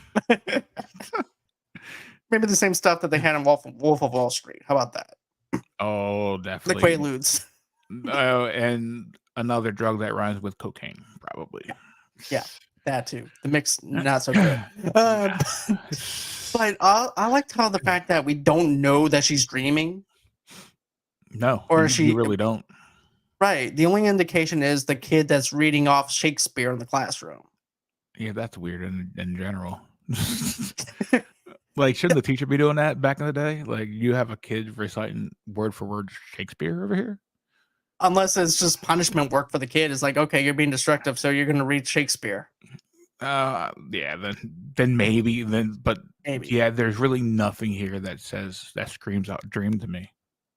Maybe the same stuff that they had in Wolf of Wall Street. How about that? Oh, The definitely. Quaaludes. Oh, and another drug that rhymes with cocaine, probably. Yeah, that too. The mix, not so good. But I liked how the fact that we don't know that she's dreaming. No, Or you really don't. Right. The only indication is the kid that's reading off Shakespeare in the classroom. Yeah, that's weird in general. Like, shouldn't the teacher be doing that back in the day? Like, you have a kid reciting word for word Shakespeare over here? Unless it's just punishment work for the kid. It's like, okay, you're being destructive, so you're going to read Shakespeare. Yeah, then maybe, but Maybe. yeah, there's really nothing here that screams out dream to me.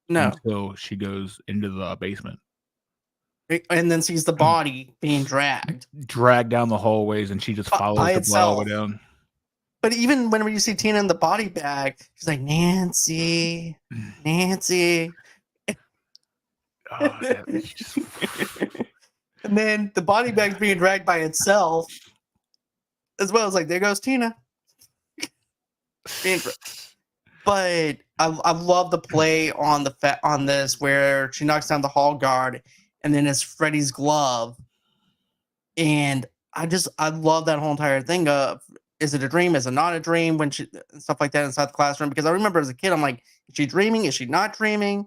No. Until she goes into the basement. And then sees the body being dragged down the hallways, and she just follows by the blood all the way itself. down. But even whenever you see Tina in the body bag, she's like, Nancy. Oh, just... And then the body bag's being dragged by itself, as well as like, there goes Tina. But I love the play on on this, where she knocks down the hall guard, and then it's Freddy's glove, and I love that whole entire thing of, is it a dream? Is it not a dream? When she stuff like that inside the classroom, because I remember as a kid, I'm like, is she dreaming? Is she not dreaming?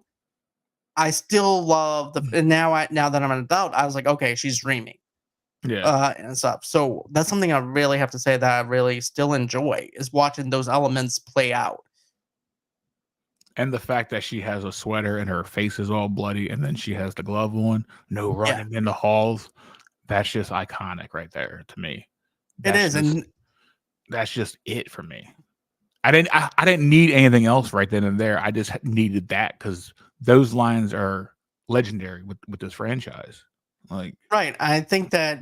I still love and now that I'm an adult, I was like, okay, she's dreaming. Yeah. And stuff. So that's something I really have to say that I really still enjoy, is watching those elements play out. And the fact that she has a sweater and her face is all bloody, and then she has the glove on, no running in the halls. That's just iconic right there to me. And that's just it for me. I didn't need anything else right then and there. I just needed that, because those lines are legendary with this franchise. Like, Right. I think that,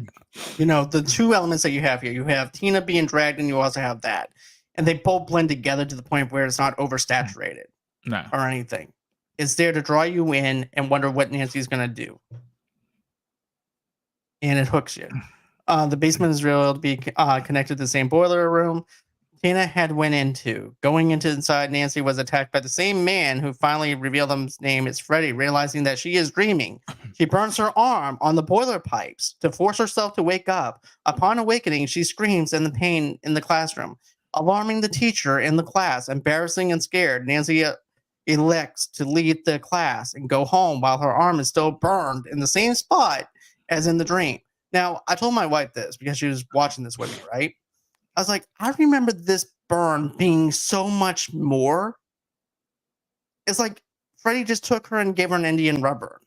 the two elements that you have here, you have Tina being dragged and you also have that. And they both blend together to the point where it's not oversaturated no. or anything. It's there to draw you in and wonder what Nancy's going to do. And it hooks you. The basement is revealed to be connected to the same boiler room Tina had went into. Going into inside, Nancy was attacked by the same man who finally revealed his name is Freddy. Realizing that she is dreaming, she burns her arm on the boiler pipes to force herself to wake up. Upon awakening, she screams in the pain in the classroom, alarming the teacher in the class. Embarrassing and scared, Nancy elects to leave the class and go home while her arm is still burned in the same spot as in the dream. Now, I told my wife this because she was watching this with me, right? I was like, I remember this burn being so much more. It's like Freddy just took her and gave her an Indian rubber.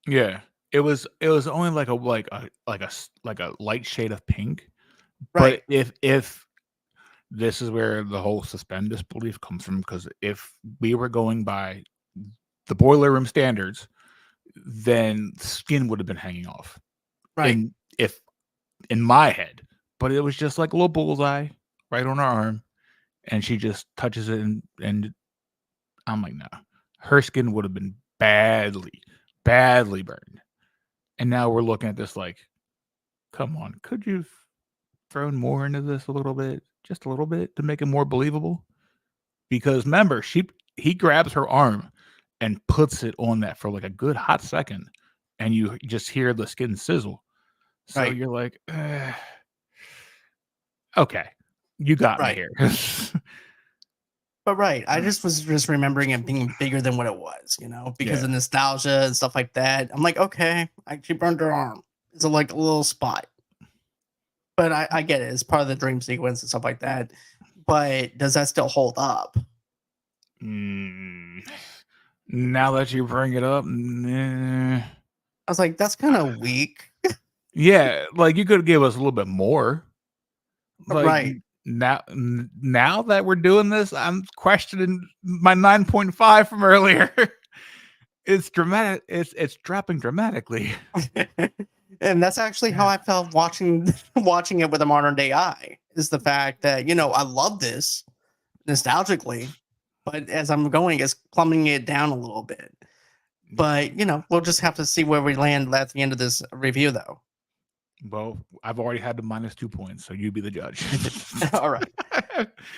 Yeah, it was only like a light shade of pink. Right. But if this is where the whole suspend disbelief comes from, because if we were going by the boiler room standards, then skin would have been hanging off. Right. In my head, but it was just like a little bullseye right on her arm, and she just touches it, and I'm like, no, her skin would have been badly burned. And now we're looking at this like, come on, could you have thrown more into this a little bit, just a little bit, to make it more believable? Because remember, he grabs her arm and puts it on that for like a good hot second, and you just hear the skin sizzle. So Right. you're like, okay, you got me here. But right, I was remembering it being bigger than what it was, because of nostalgia and stuff like that. I'm like, okay, she burned her arm. It's like a little spot. But I get it. It's part of the dream sequence and stuff like that. But does that still hold up? Now that you bring it up, I was like, that's kind of weak. Yeah, like you could give us a little bit more. Like, right. Now that we're doing this, I'm questioning my 9.5 from earlier. It's dramatic. It's dropping dramatically. And that's actually how I felt watching it with a modern day eye. Is the fact that I love this nostalgically, but as I'm going, it's plumbing it down a little bit. But we'll just have to see where we land at the end of this review, though. Well, I've already had the -2 points, so you be the judge. All right.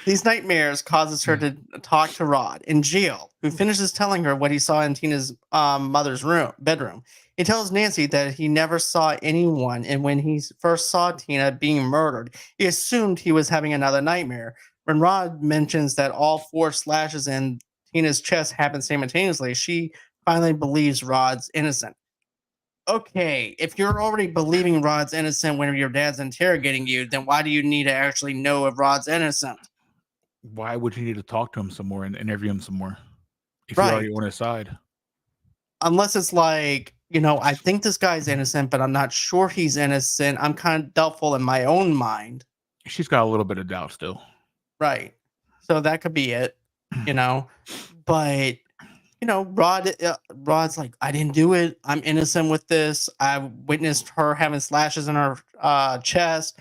These nightmares causes her to talk to Rod in jail, who finishes telling her what he saw in Tina's mother's bedroom. He tells Nancy that he never saw anyone, and when he first saw Tina being murdered, he assumed he was having another nightmare. When Rod mentions that all 4 slashes in Tina's chest happened simultaneously, she finally believes Rod's innocent. Okay, if you're already believing Rod's innocent when your dad's interrogating you, then why do you need to actually know if Rod's innocent? Why would you need to talk to him some more and interview him some more if Right. you're already on his side? Unless it's like, I think this guy's innocent, but I'm not sure he's innocent. I'm kind of doubtful in my own mind. She's got a little bit of doubt still. Right. So that could be it, But Rod's like, I didn't do it. I'm innocent with this. I witnessed her having slashes in her chest,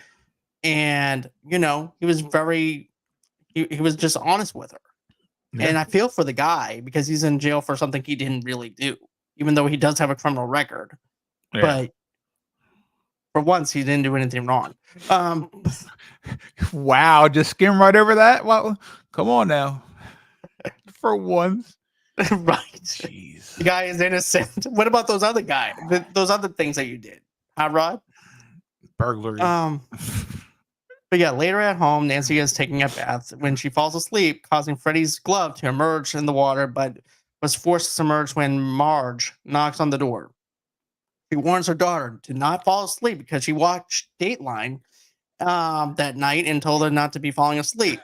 and he was he was just honest with her. Yeah. And I feel for the guy because he's in jail for something he didn't really do, even though he does have a criminal record. Yeah. But for once, he didn't do anything wrong. Wow, just skim right over that. Well, come on now. For once. Right. Jeez. The guy is innocent. What about those other guys? Those other things that you did? Huh, Rod? Burglary. But yeah, later at home, Nancy is taking a bath when she falls asleep, causing Freddy's glove to emerge in the water, but was forced to submerge when Marge knocks on the door. She warns her daughter to not fall asleep because she watched Dateline that night and told her not to be falling asleep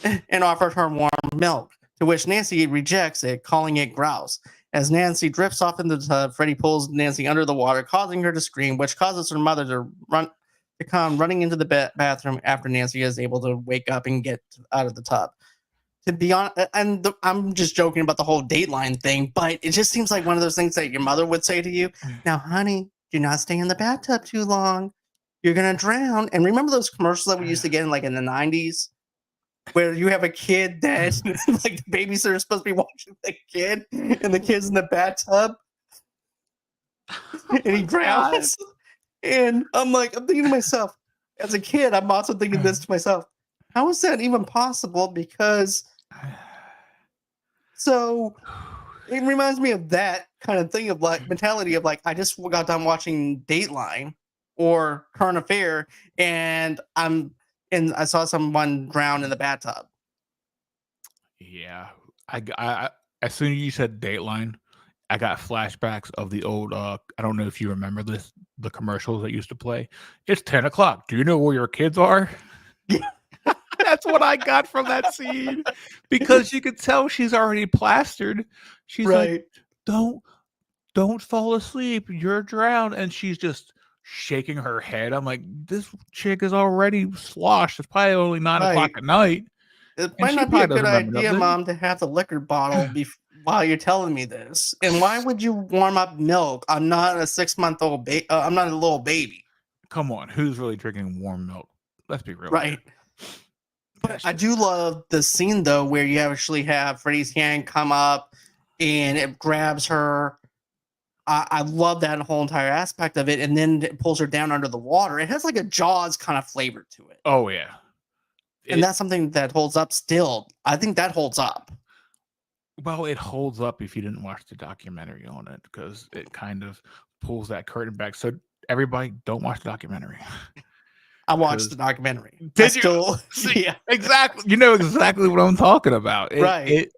and offered her warm milk, to which Nancy rejects it, calling it grouse. As Nancy drifts off into the tub, Freddy pulls Nancy under the water, causing her to scream, which causes her mother to come running into the bathroom after Nancy is able to wake up and get out of the tub. To be honest, I'm just joking about the whole Dateline thing, but it just seems like one of those things that your mother would say to you. Now, honey, do not stay in the bathtub too long. You're gonna drown. And remember those commercials that we used to get in like in the 90s? Where you have a kid that like the babysitter is supposed to be watching the kid and the kid's in the bathtub and he drowns. And I'm thinking to myself, as a kid, I'm also thinking this to myself. How is that even possible? Because so it reminds me of that kind of thing of like mentality of like I just got done watching Dateline or Current Affair and I saw someone drown in the bathtub. Yeah, I as soon as you said Dateline, I got flashbacks of the old. I don't know if you remember this, the commercials that used to play. It's 10 o'clock. Do you know where your kids are? That's what I got from that scene because you could tell she's already plastered. She's like, Right. don't fall asleep. You're drowned, and she's just shaking her head. I'm like, this chick is already sloshed. It's probably only 9 o'clock Right. at night. It And might she not be a probably good doesn't remember idea, nothing. Mom, to have the liquor bottle while you're telling me this. And why would you warm up milk? I'm not a 6-month-old baby. I'm not a little baby. Come on, who's really drinking warm milk? Let's be real. Right. But I do love the scene though, where you actually have Freddy's hand come up and it grabs her. I love that whole entire aspect of it, and then it pulls her down under the water. It has like a Jaws kind of flavor to it. Oh yeah. And that's something that holds up still. I think that holds up. Well, it holds up if you didn't watch the documentary on it because it kind of pulls that curtain back. So everybody, don't watch the documentary. I watched the documentary. Did you? Yeah, exactly. You know exactly what I'm talking about. Right.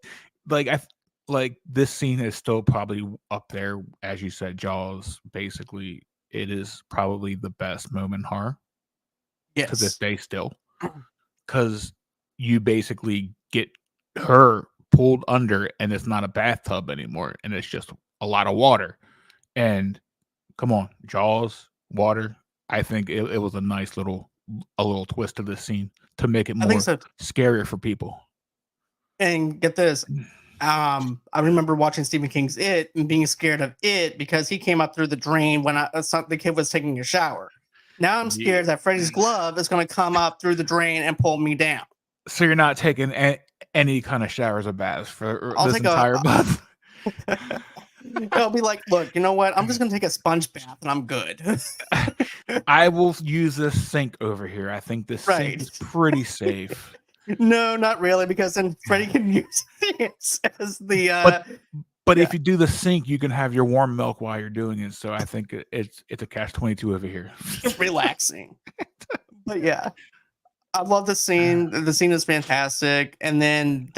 Like this scene is still probably up there, as you said, Jaws. Basically, it is probably the best moment in horror to this Yes. day still. Because you basically get her pulled under and it's not a bathtub anymore and it's just a lot of water. And come on, Jaws, water. I think it was a nice little twist to this scene to make it more scarier for people. And get this. I remember watching Stephen King's It and being scared of it because he came up through the drain when the kid was taking a shower. Now I'm scared that Freddy's glove is going to come up through the drain and pull me down. So you're not taking any kind of showers or baths for this entire month? I'll be like, look, you know what? I'm just going to take a sponge bath and I'm good. I will use this sink over here. I think this sink is pretty safe. No, not really, because then Freddy can use it as the. But if you do the sink, you can have your warm milk while you're doing it. So I think it's a catch-22 over here. Relaxing. But yeah, I love the scene. The scene is fantastic. And then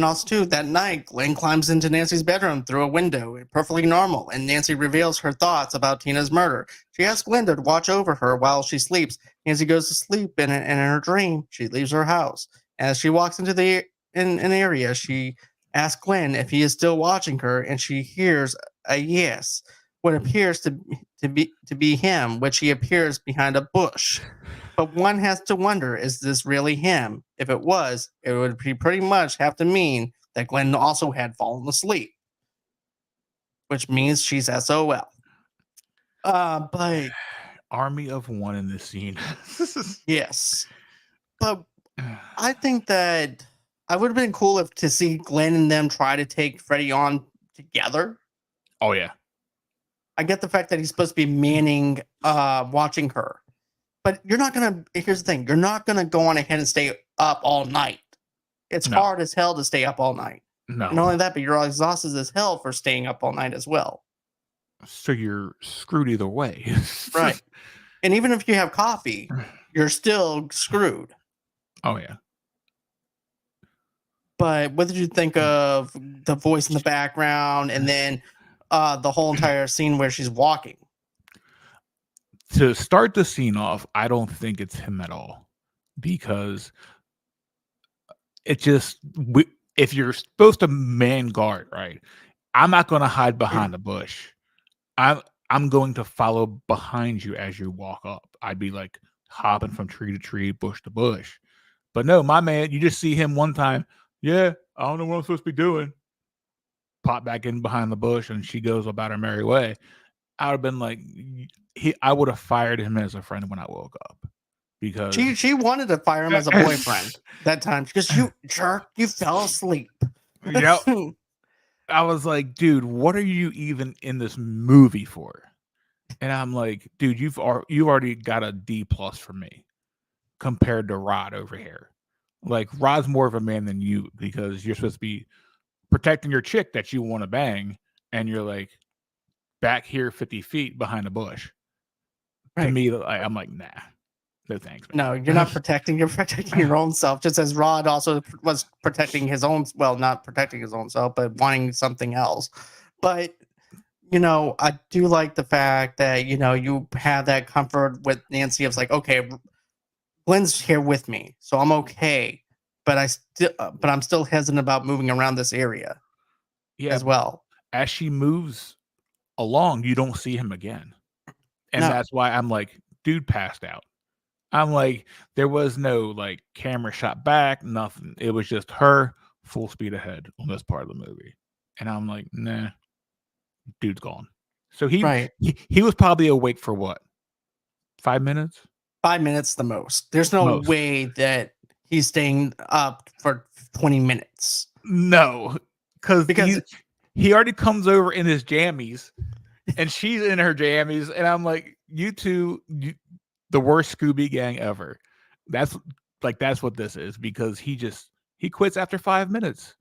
also too, that night, Glenn climbs into Nancy's bedroom through a window, perfectly normal. And Nancy reveals her thoughts about Tina's murder. She asks Glenda to watch over her while she sleeps. Nancy goes to sleep, and in her dream, she leaves her house. As she walks into an area, she asks Glenn if he is still watching her, and she hears a yes. What appears to be him, which he appears behind a bush. But one has to wonder, is this really him? If it was, it would pretty much have to mean that Glenn also had fallen asleep, which means she's SOL. But army of one in this scene. Yes, but I think that I would have been cool to see Glenn and them try to take Freddy on together. Oh yeah, I get the fact that he's supposed to be manning, watching her. But you're not going to, here's the thing, you're not going to go on ahead and stay up all night. It's hard as hell to stay up all night. No. And not only that, but you're exhausted as hell for staying up all night as well. So you're screwed either way. Right. And even if you have coffee, you're still screwed. Oh, yeah. But what did you think of the voice in the background and then the whole entire scene where she's walking? To start the scene off, I don't think it's him at all, because it just, if you're supposed to man guard, right? I'm not going to hide behind a bush. I'm going to follow behind you as you walk up. I'd be like hopping from tree to tree, bush to bush. But no, my man, you just see him one time. Yeah, I don't know what I'm supposed to be doing. Pop back in behind the bush, and she goes about her merry way. I would have been like, I would have fired him as a friend when I woke up because She wanted to fire him as a boyfriend that time because you jerk, you fell asleep. Yep. I was like, dude, what are you even in this movie for? And I'm like, dude, you already got a D plus from me compared to Rod over here. Like Rod's more of a man than you because you're supposed to be protecting your chick that you want to bang, and you're like back here 50 feet behind a bush. Right. To me, I'm like, nah, no thanks, man. No, you're not protecting. You're protecting your own self. Just as Rod also was protecting his own. Well, not protecting his own self, but wanting something else. But I do like the fact that you have that comfort with Nancy of like, okay, Glenn's here with me, so I'm okay. But I'm still hesitant about moving around this area as well. As she moves along, you don't see him again, and No. that's why I'm like, dude passed out. I'm like, there was no like camera shot back, nothing. It was just her full speed ahead on this part of the movie, and I'm like, nah, dude's gone. So he was probably awake for what, 5 minutes? 5 minutes the most. There's no way that he's staying up for 20 minutes. No, because he already comes over in his jammies, and she's in her jammies, and I'm like, you two, the worst Scooby gang ever. That's what this is because he quits after 5 minutes,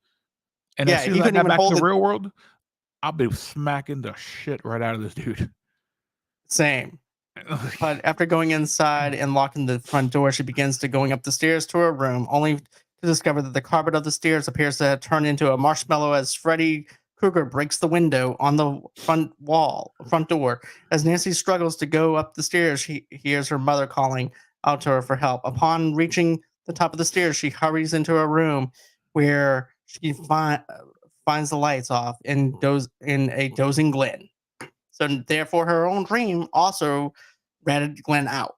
and as soon as I got back to the real world, I'll be smacking the shit right out of this dude. Same. But after going inside and locking the front door, she begins to going up the stairs to her room, only to discover that the carpet of the stairs appears to have turned into a marshmallow as Freddy Krueger breaks the window on the front door. As Nancy struggles to go up the stairs, she hears her mother calling out to her for help. Upon reaching the top of the stairs, she hurries into her room where she finds the lights off and in a dozing Glenn. So therefore, her own dream also ratted Glenn out.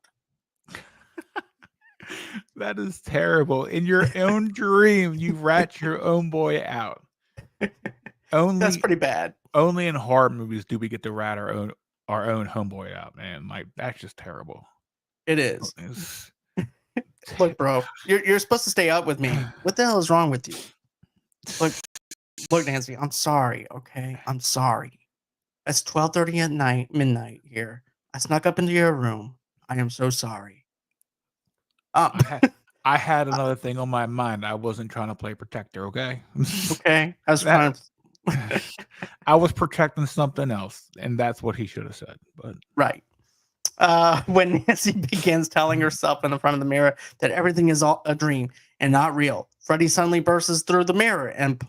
That is terrible. In your own dream, you rat your own boy out. That's pretty bad. Only in horror movies do we get to rat our own homeboy out, man. Like that's just terrible. It is. Look, bro, you're supposed to stay up with me. What the hell is wrong with you? Look, Nancy, I'm sorry. Okay, I'm sorry. It's 12:30 at night, midnight here. I snuck up into your room. I am so sorry. I had another thing on my mind. I wasn't trying to play protector, okay? Okay. I was protecting something else, and that's what he should have said. But right. When Nancy begins telling herself in the front of the mirror that everything is all a dream and not real, Freddy suddenly bursts through the mirror and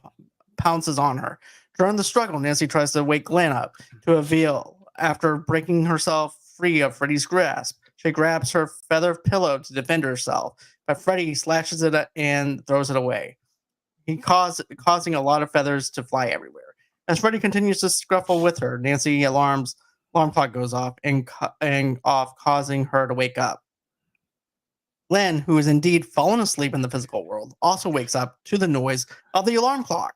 pounces on her. During the struggle, Nancy tries to wake Glenn up to reveal. After breaking herself free of Freddy's grasp, she grabs her feather pillow to defend herself, but Freddy slashes it and throws it away. He causing a lot of feathers to fly everywhere. As Freddy continues to scuffle with her, Nancy alarm clock goes off and causing her to wake up. Glenn, who is indeed fallen asleep in the physical world, also wakes up to the noise of the alarm clock,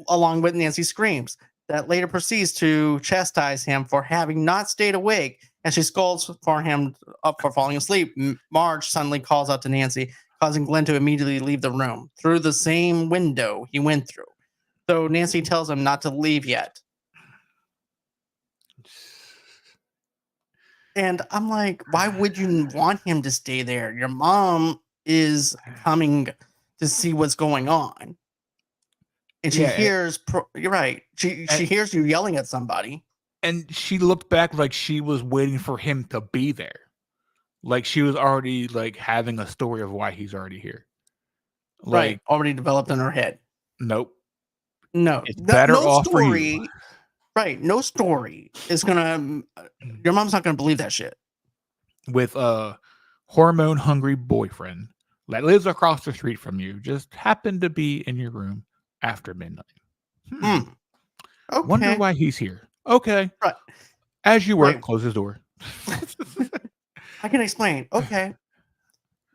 along with Nancy's screams, that later proceeds to chastise him for having not stayed awake, and she scolds for him up for falling asleep. Marge suddenly calls out to Nancy, causing Glenn to immediately leave the room through the same window he went through. So Nancy tells him not to leave yet. And I'm like, why would you want him to stay there? Your mom is coming to see what's going on. And she hears, you're right. She hears you yelling at somebody. And she looked back like she was waiting for him to be there. Like she was already like having a story of why he's already here. Like, already developed in her head. Nope. No. It's better off story, for you. Right. No story is gonna your mom's not gonna believe that shit. With a hormone hungry boyfriend that lives across the street from you, just happened to be in your room after midnight. Okay. Wonder why he's here. Okay. Right. As you work, close his door. I can explain. Okay.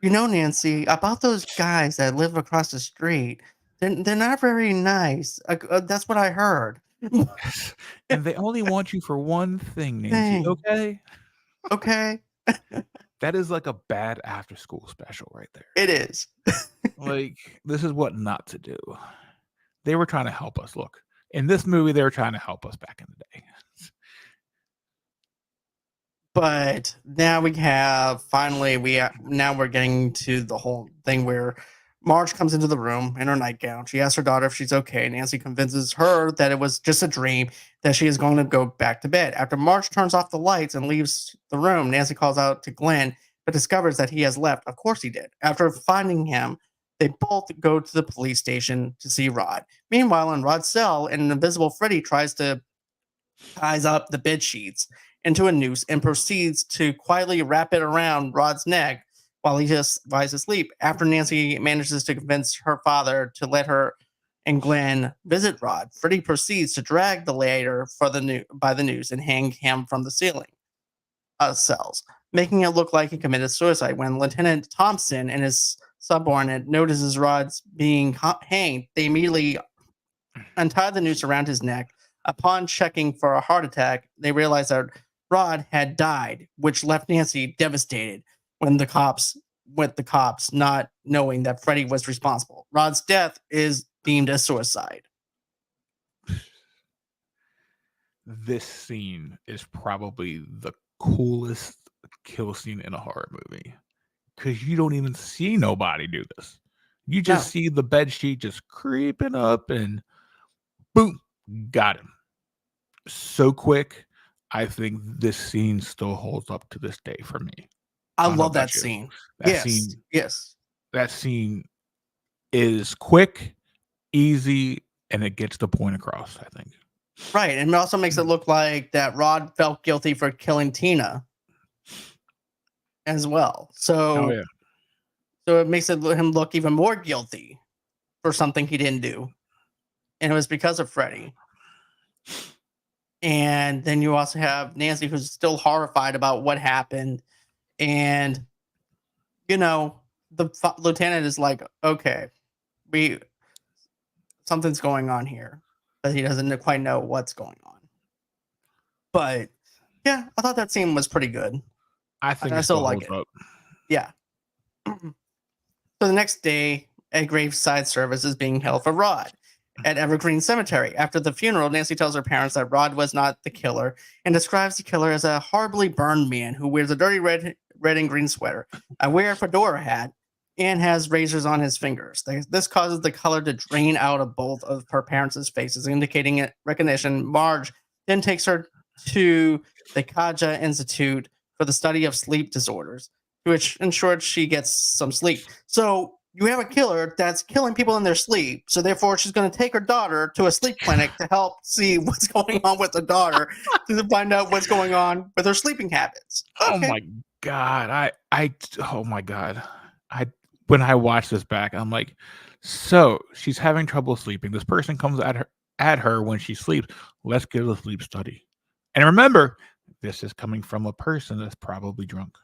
Nancy, about those guys that live across the street, they're not very nice. That's what I heard. And they only want you for one thing, Nancy, Dang. okay? Okay. That is like a bad after school special right there. It is. Like, this is what not to do. They were trying to help us. Look, in this movie, they were trying to help us back in the day. But now we have finally now we're getting to the whole thing where Marge comes into the room in her nightgown. She asks her daughter if she's okay. Nancy convinces her that it was just a dream, that she is going to go back to bed. After Marge turns off the lights and leaves the room, Nancy calls out to Glenn, but discovers that he has left. Of course he did. After finding him, they both go to the police station to see Rod. Meanwhile, in Rod's cell, an invisible Freddy ties up the bed sheets into a noose and proceeds to quietly wrap it around Rod's neck while he just lies asleep. After Nancy manages to convince her father to let her and Glenn visit Rod, Freddy proceeds to drag the latter by the noose and hang him from the ceiling cells, making it look like he committed suicide. When Lieutenant Thompson and his subordinate notices Rod's being hanged, they immediately untie the noose around his neck. Upon checking for a heart attack, they realized that Rod had died, which left Nancy devastated with the cops not knowing that Freddy was responsible. Rod's death is deemed a suicide. This scene is probably the coolest kill scene in a horror movie because you don't even see nobody do this. You just see the bed sheet just creeping up and boom, got him. So quick. I think this scene still holds up to this day for me. I love that scene. Yes. That scene is quick, easy, and it gets the point across, I think. Right. And it also makes it look like that Rod felt guilty for killing Tina as well. So, so it makes him look even more guilty for something he didn't do. And it was because of Freddy. And then you also have Nancy, who's still horrified about what happened. And, you know, the lieutenant is like, okay, something's going on here, but he doesn't quite know what's going on. But yeah, I thought that scene was pretty good. I think I still like it. Up. Yeah. So the next day, a graveside service is being held for Rod at Evergreen Cemetery. After the funeral, Nancy tells her parents that Rod was not the killer and describes the killer as a horribly burned man who wears a dirty red and green sweater, a weird fedora hat, and has razors on his fingers. This causes the color to drain out of both of her parents' faces, indicating recognition. Marge then takes her to the Kaja Institute for the study of sleep disorders, which ensures she gets some sleep. So you have a killer that's killing people in their sleep. So therefore, she's going to take her daughter to a sleep clinic to help see what's going on with the daughter, to find out what's going on with her sleeping habits. Okay. Oh my God. Oh my God. When I watch this back, I'm like, so she's having trouble sleeping. This person comes at her when she sleeps. Let's get a sleep study. And remember, this is coming from a person that's probably drunk.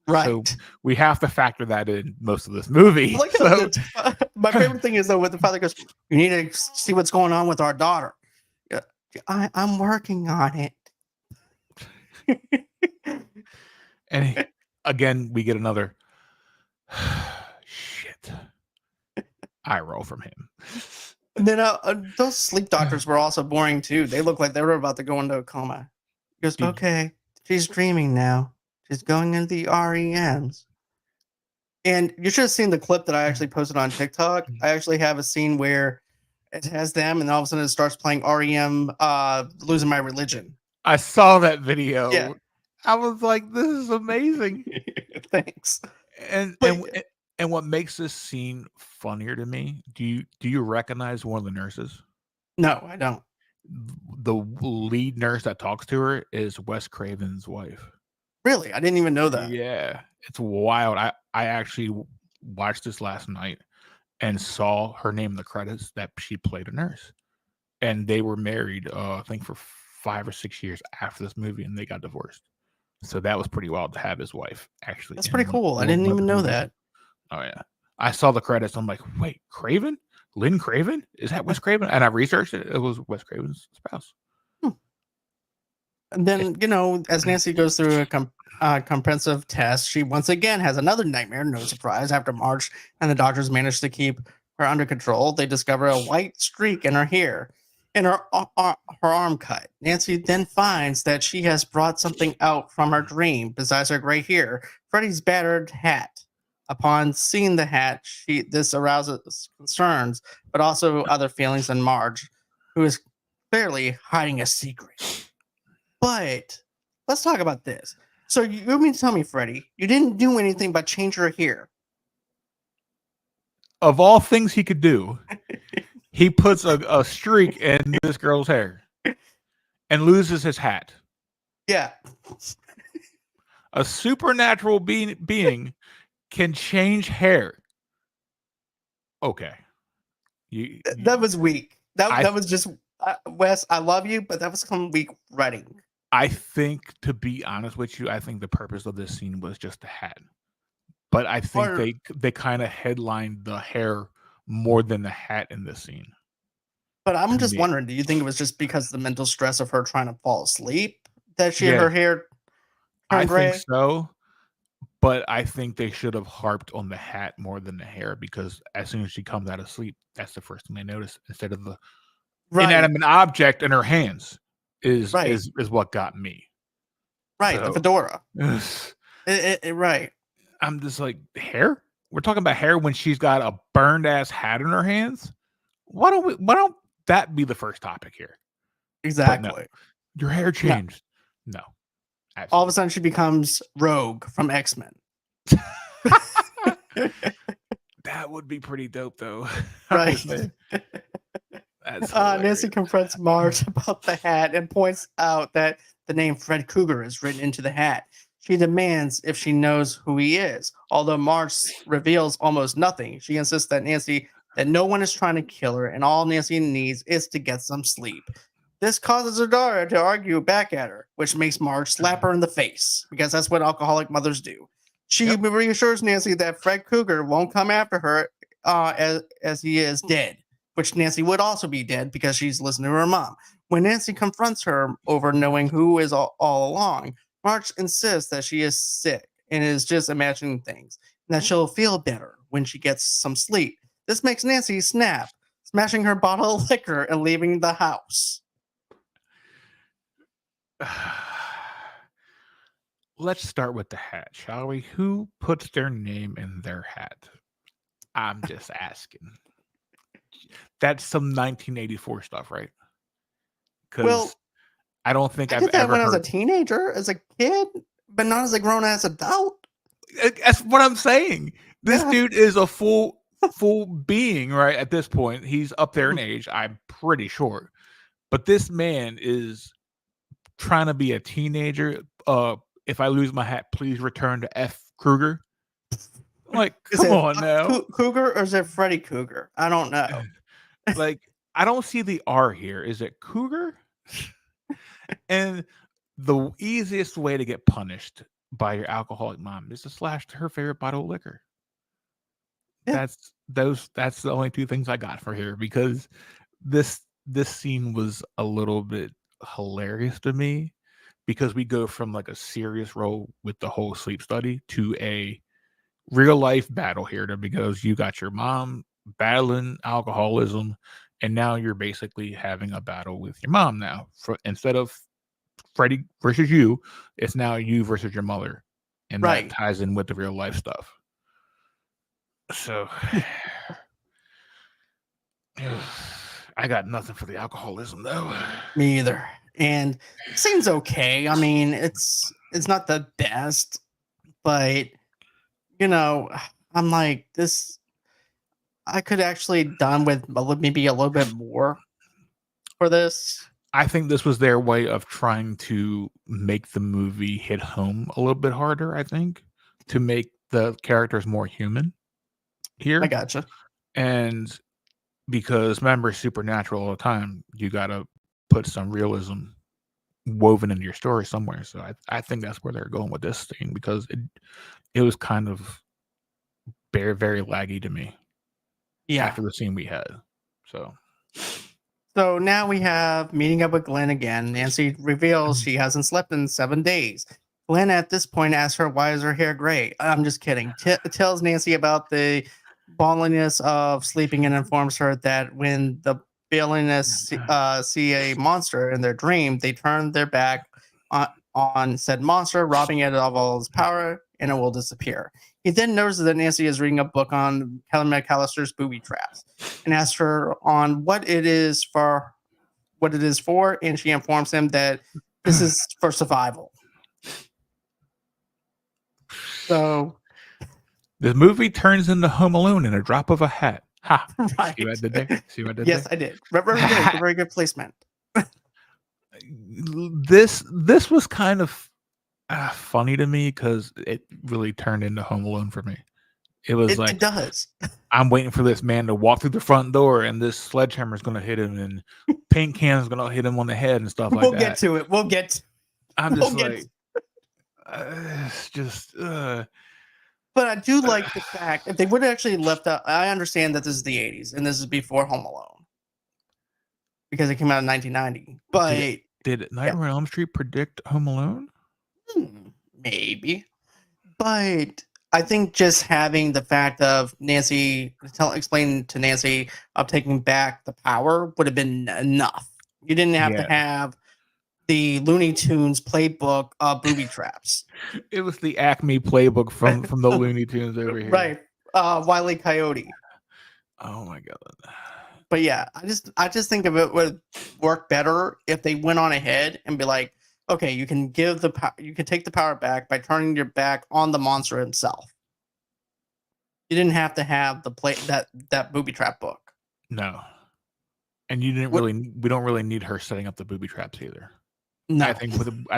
Right. So we have to factor that in most of this movie. Like my favorite thing is though, when the father goes, "You need to see what's going on with our daughter." I'm working on it. And again, we get another shit eye roll from him. And then those sleep doctors were also boring too. They looked like they were about to go into a coma. He goes, "Okay, she's dreaming now. She's going into the REMs." And you should have seen the clip that I actually posted on TikTok. I actually have a scene where it has them, and all of a sudden it starts playing REM, "Losing My Religion." I saw that video. Yeah. I was like, "This is amazing." Thanks. And what makes this scene funnier to me? Do you recognize one of the nurses? No, I don't. The lead nurse that talks to her is Wes Craven's wife. Really? I didn't even know that. Yeah, it's wild. I actually watched this last night and saw her name in the credits that she played a nurse. And they were married, I think, for 5 or 6 years after this movie, and they got divorced. So that was pretty wild to have his wife actually. That's pretty cool. I didn't even know that. Oh yeah. I saw the credits. I'm like, wait, Craven? Lynn Craven? Is that Wes Craven? And I researched it. It was Wes Craven's spouse. And then, as Nancy goes through a comprehensive test, she once again has another nightmare. No surprise. After March and the doctors manage to keep her under control, they discover a white streak in her hair and her arm cut. Nancy then finds that she has brought something out from her dream besides her gray hair, Freddy's battered hat. Upon seeing the hat, this arouses concerns, but also other feelings in Marge, who is clearly hiding a secret. But let's talk about this. So you mean to tell me, Freddy, you didn't do anything but change her hair? Of all things he could do, he puts a streak in this girl's hair and loses his hat. Yeah. A supernatural being can change hair. Okay. That was weak. That was just, Wes, I love you, but that was some weak writing. I think, to be honest with you, I think the purpose of this scene was just the hat. But I think they kind of headlined the hair more than the hat in this scene. But I'm just wondering, do you think it was just because the mental stress of her trying to fall asleep that her hair turned gray? I think so. But I think they should have harped on the hat more than the hair, because as soon as she comes out of sleep, that's the first thing they notice, instead of the inanimate object in her hands is what got me. Right, So, the fedora. Right. I'm just like, hair? We're talking about hair when she's got a burned ass hat in her hands? Why don't that be the first topic here? Exactly. No, your hair changed. No. Absolutely. All of a sudden she becomes Rogue from X-Men. That would be pretty dope, though. Right. Nancy confronts Marge about the hat and points out that the name Fred Krueger is written into the hat. She demands if she knows who he is. Although Marge reveals almost nothing, she insists that no one is trying to kill her, and all Nancy needs is to get some sleep. This causes her daughter to argue back at her, which makes Marge slap her in the face, because that's what alcoholic mothers do. She reassures Nancy that Fred Krueger won't come after her as he is dead, which Nancy would also be dead because she's listening to her mom. When Nancy confronts her over knowing who is all along, Marge insists that she is sick and is just imagining things, and that she'll feel better when she gets some sleep. This makes Nancy snap, smashing her bottle of liquor and leaving the house. Let's start with the hat, shall we? Who puts their name in their hat? I'm just asking. That's some 1984 stuff, right? Because I don't think I've ever when I was a heard. teenager, as a kid, but not as a grown-ass adult. That's what I'm saying. This dude is a full being, right? At this point, he's up there in age, I'm pretty sure. But this man is trying to be a teenager. If I lose my hat, please return to F. Krueger. Like, come on now. Krueger, or is it Freddy Krueger? I don't know. Like, I don't see the R here. Is it Krueger? And the easiest way to get punished by your alcoholic mom is to slash her favorite bottle of liquor. Yeah. That's the only two things I got for here, because this scene was a little bit hilarious to me, because we go from like a serious role with the whole sleep study to a real life battle here, because you got your mom battling alcoholism, and now you're basically having a battle with your mom now. Instead of Freddy versus you, it's now you versus your mother, and that ties in with the real life stuff. So I got nothing for the alcoholism, though. Me either. And it seems okay. I mean, it's not the best, but I'm like, this, I could actually done with maybe a little bit more for this. I think this was their way of trying to make the movie hit home a little bit harder, I think, to make the characters more human here. I gotcha. And because remember, supernatural all the time, you got to put some realism woven into your story somewhere. So I think that's where they're going with this thing, because it was kind of very, very laggy to me. Yeah. after the scene we had. So now we have meeting up with Glenn again. Nancy reveals she hasn't slept in 7 days. Glenn at this point asks her, why is her hair gray? I'm just kidding. Tells Nancy about the baldness of sleeping and informs her that when the villainous see a monster in their dream, they turn their back on said monster, robbing it of all its power, and it will disappear. He then notices that Nancy is reading a book on Kelly McAllister's booby traps and asks her on what it is for, and she informs him that this is for survival. So the movie turns into Home Alone in a drop of a hat. Ha! right. See what I did there? See what I did Yes, there? I did. Very good placement. This was kind of funny to me because it really turned into Home Alone for me. It was It does. I'm waiting for this man to walk through the front door, and this sledgehammer is going to hit him, and paint can is going to hit him on the head and stuff like We'll that. get to it. We'll get. I'm just we'll like, it's just. But I do like the fact if they would have actually left out. I understand that this is the '80s and this is before Home Alone because it came out in 1990. But did Nightmare on Elm Street predict Home Alone? Maybe. But I think just having the fact of Nancy explaining to Nancy of taking back the power would have been enough. You didn't have to have the Looney Tunes playbook of booby traps. It was the Acme playbook from the Looney Tunes over here. Right. Wile E. Coyote. Oh my god. But yeah, I just think of it would work better if they went on ahead and be like, okay, you can take the power back by turning your back on the monster himself. You didn't have to have that booby trap book. No. And you didn't we don't really need her setting up the booby traps either. No. I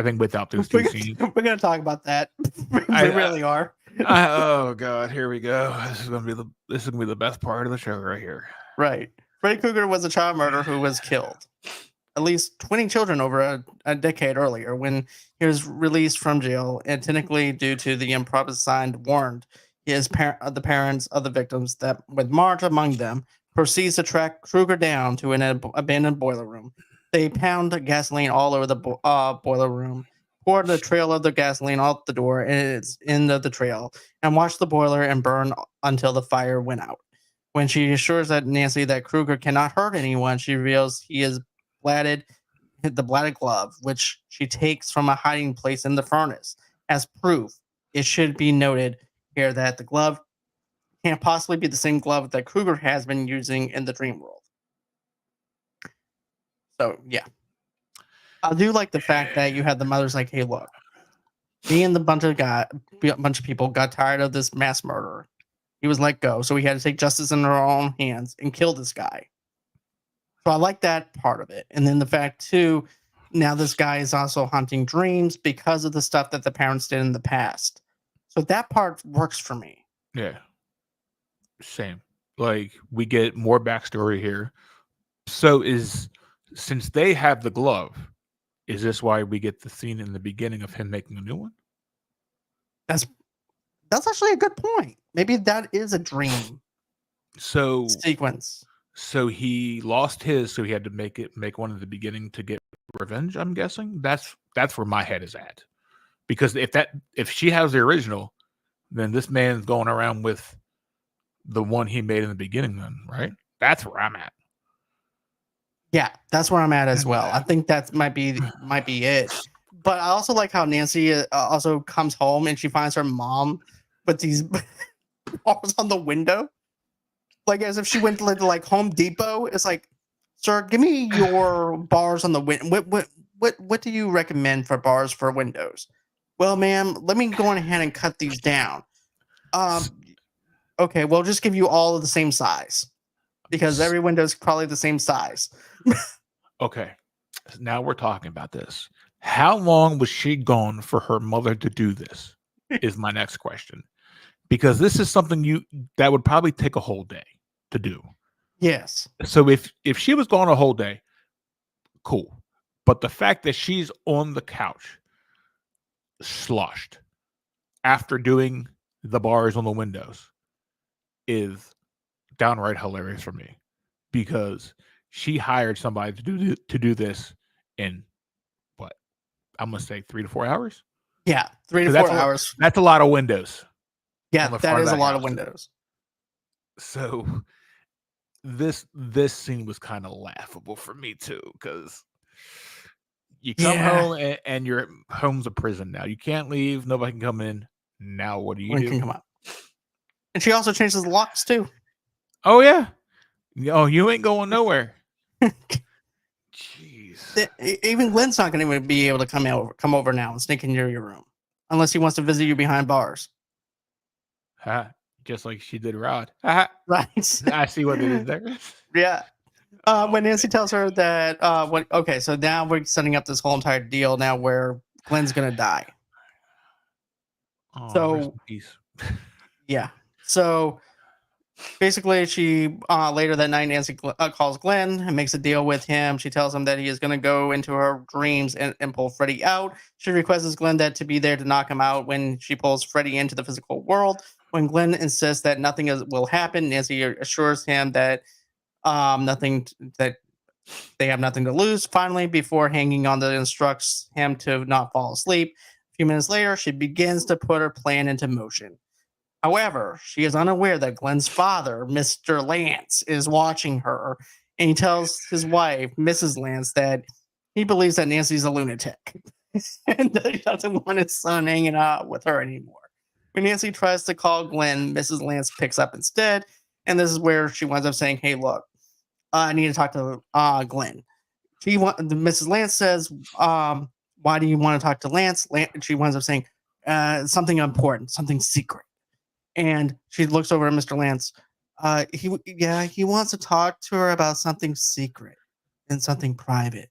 think without those two scenes. We're gonna talk about that. We really are. Oh god, here we go. This is gonna be the best part of the show right here. Right. Freddy Krueger was a child murderer who was killed at least 20 children over a decade earlier when he was released from jail, and technically due to the improper signed warrant, the parents of the victims, that with Marge among them, proceeds to track Krueger down to an abandoned boiler room. They pound gasoline all over the boiler room, pour the trail of the gasoline out the door and its end of the trail, and watch the boiler and burn until the fire went out. When she assures Nancy that Krueger cannot hurt anyone, she reveals he is the bladed glove, which she takes from a hiding place in the furnace. As proof, it should be noted here that the glove can't possibly be the same glove that Krueger has been using in the dream world. So, yeah. I do like the fact that you had the mother's like, hey, look, me and the bunch of people got tired of this mass murderer. He was let go, so we had to take justice in our own hands and kill this guy. So I like that part of it. And then the fact, too, now this guy is also haunting dreams because of the stuff that the parents did in the past. So that part works for me. Yeah. Same. Like, we get more backstory here. So since they have the glove, is this why we get the scene in the beginning of him making a new one? That's actually a good point. Maybe that is a dream sequence. So he lost his, so he had to make one at the beginning to get revenge, I'm guessing. That's where my head is at. Because if she has the original, then this man's going around with the one he made in the beginning then, right? That's where I'm at. Yeah, that's where I'm at as well. I think that might be it. But I also like how Nancy also comes home and she finds her mom with these bars on the window, like as if she went to like Home Depot. It's like, sir, give me your bars on the window. What do you recommend for bars for windows? Well, ma'am, let me go on ahead and cut these down. Okay, well, just give you all of the same size because every window is probably the same size. Okay, now we're talking about this. How long was she gone for her mother to do this? Is my next question. Because this is something that would probably take a whole day to do. Yes. So if she was gone a whole day, cool. But the fact that she's on the couch, sloshed, after doing the bars on the windows, is downright hilarious for me because she hired somebody to do this in what I'm gonna say 3 to 4 hours. Yeah, 3 to So 4 hours. that's a lot of windows on Yeah, the that front of is a that lot of house. windows. So this scene was kind of laughable for me too because you come Yeah, home and your home's a prison now. You can't leave. Nobody can come in. Now what do you one can do? come out. And she also changes the locks too. Oh yeah. Oh, you ain't going nowhere. Jeez. Even Glenn's not going to even be able to come over now and sneak into your room unless he wants to visit you behind bars. Ha. Just like she did Rod. Ha. Right? I see what they did there. Yeah. When Nancy tells her that, okay, so now we're setting up this whole entire deal now where Glenn's going to die. Oh, So- rest in peace. Yeah. So basically, she later that night, Nancy calls Glenn and makes a deal with him. She tells him that he is going to go into her dreams and pull Freddy out. She requests Glenn that to be there to knock him out when she pulls Freddy into the physical world. When Glenn insists that nothing will happen, Nancy assures him that that they have nothing to lose. Finally, before hanging on, instructs him to not fall asleep. A few minutes later, she begins to put her plan into motion. However, she is unaware that Glenn's father, Mr. Lance, is watching her, and he tells his wife, Mrs. Lance, that he believes that Nancy's a lunatic and that he doesn't want his son hanging out with her anymore. When Nancy tries to call Glenn, Mrs. Lance picks up instead, and this is where she winds up saying, "Hey, look, I need to talk to Glenn." Mrs. Lance says, "Why do you want to talk to Lance?" She winds up saying, "Something important, something secret." And she looks over at Mr. Lance. He wants to talk to her about something secret and something private.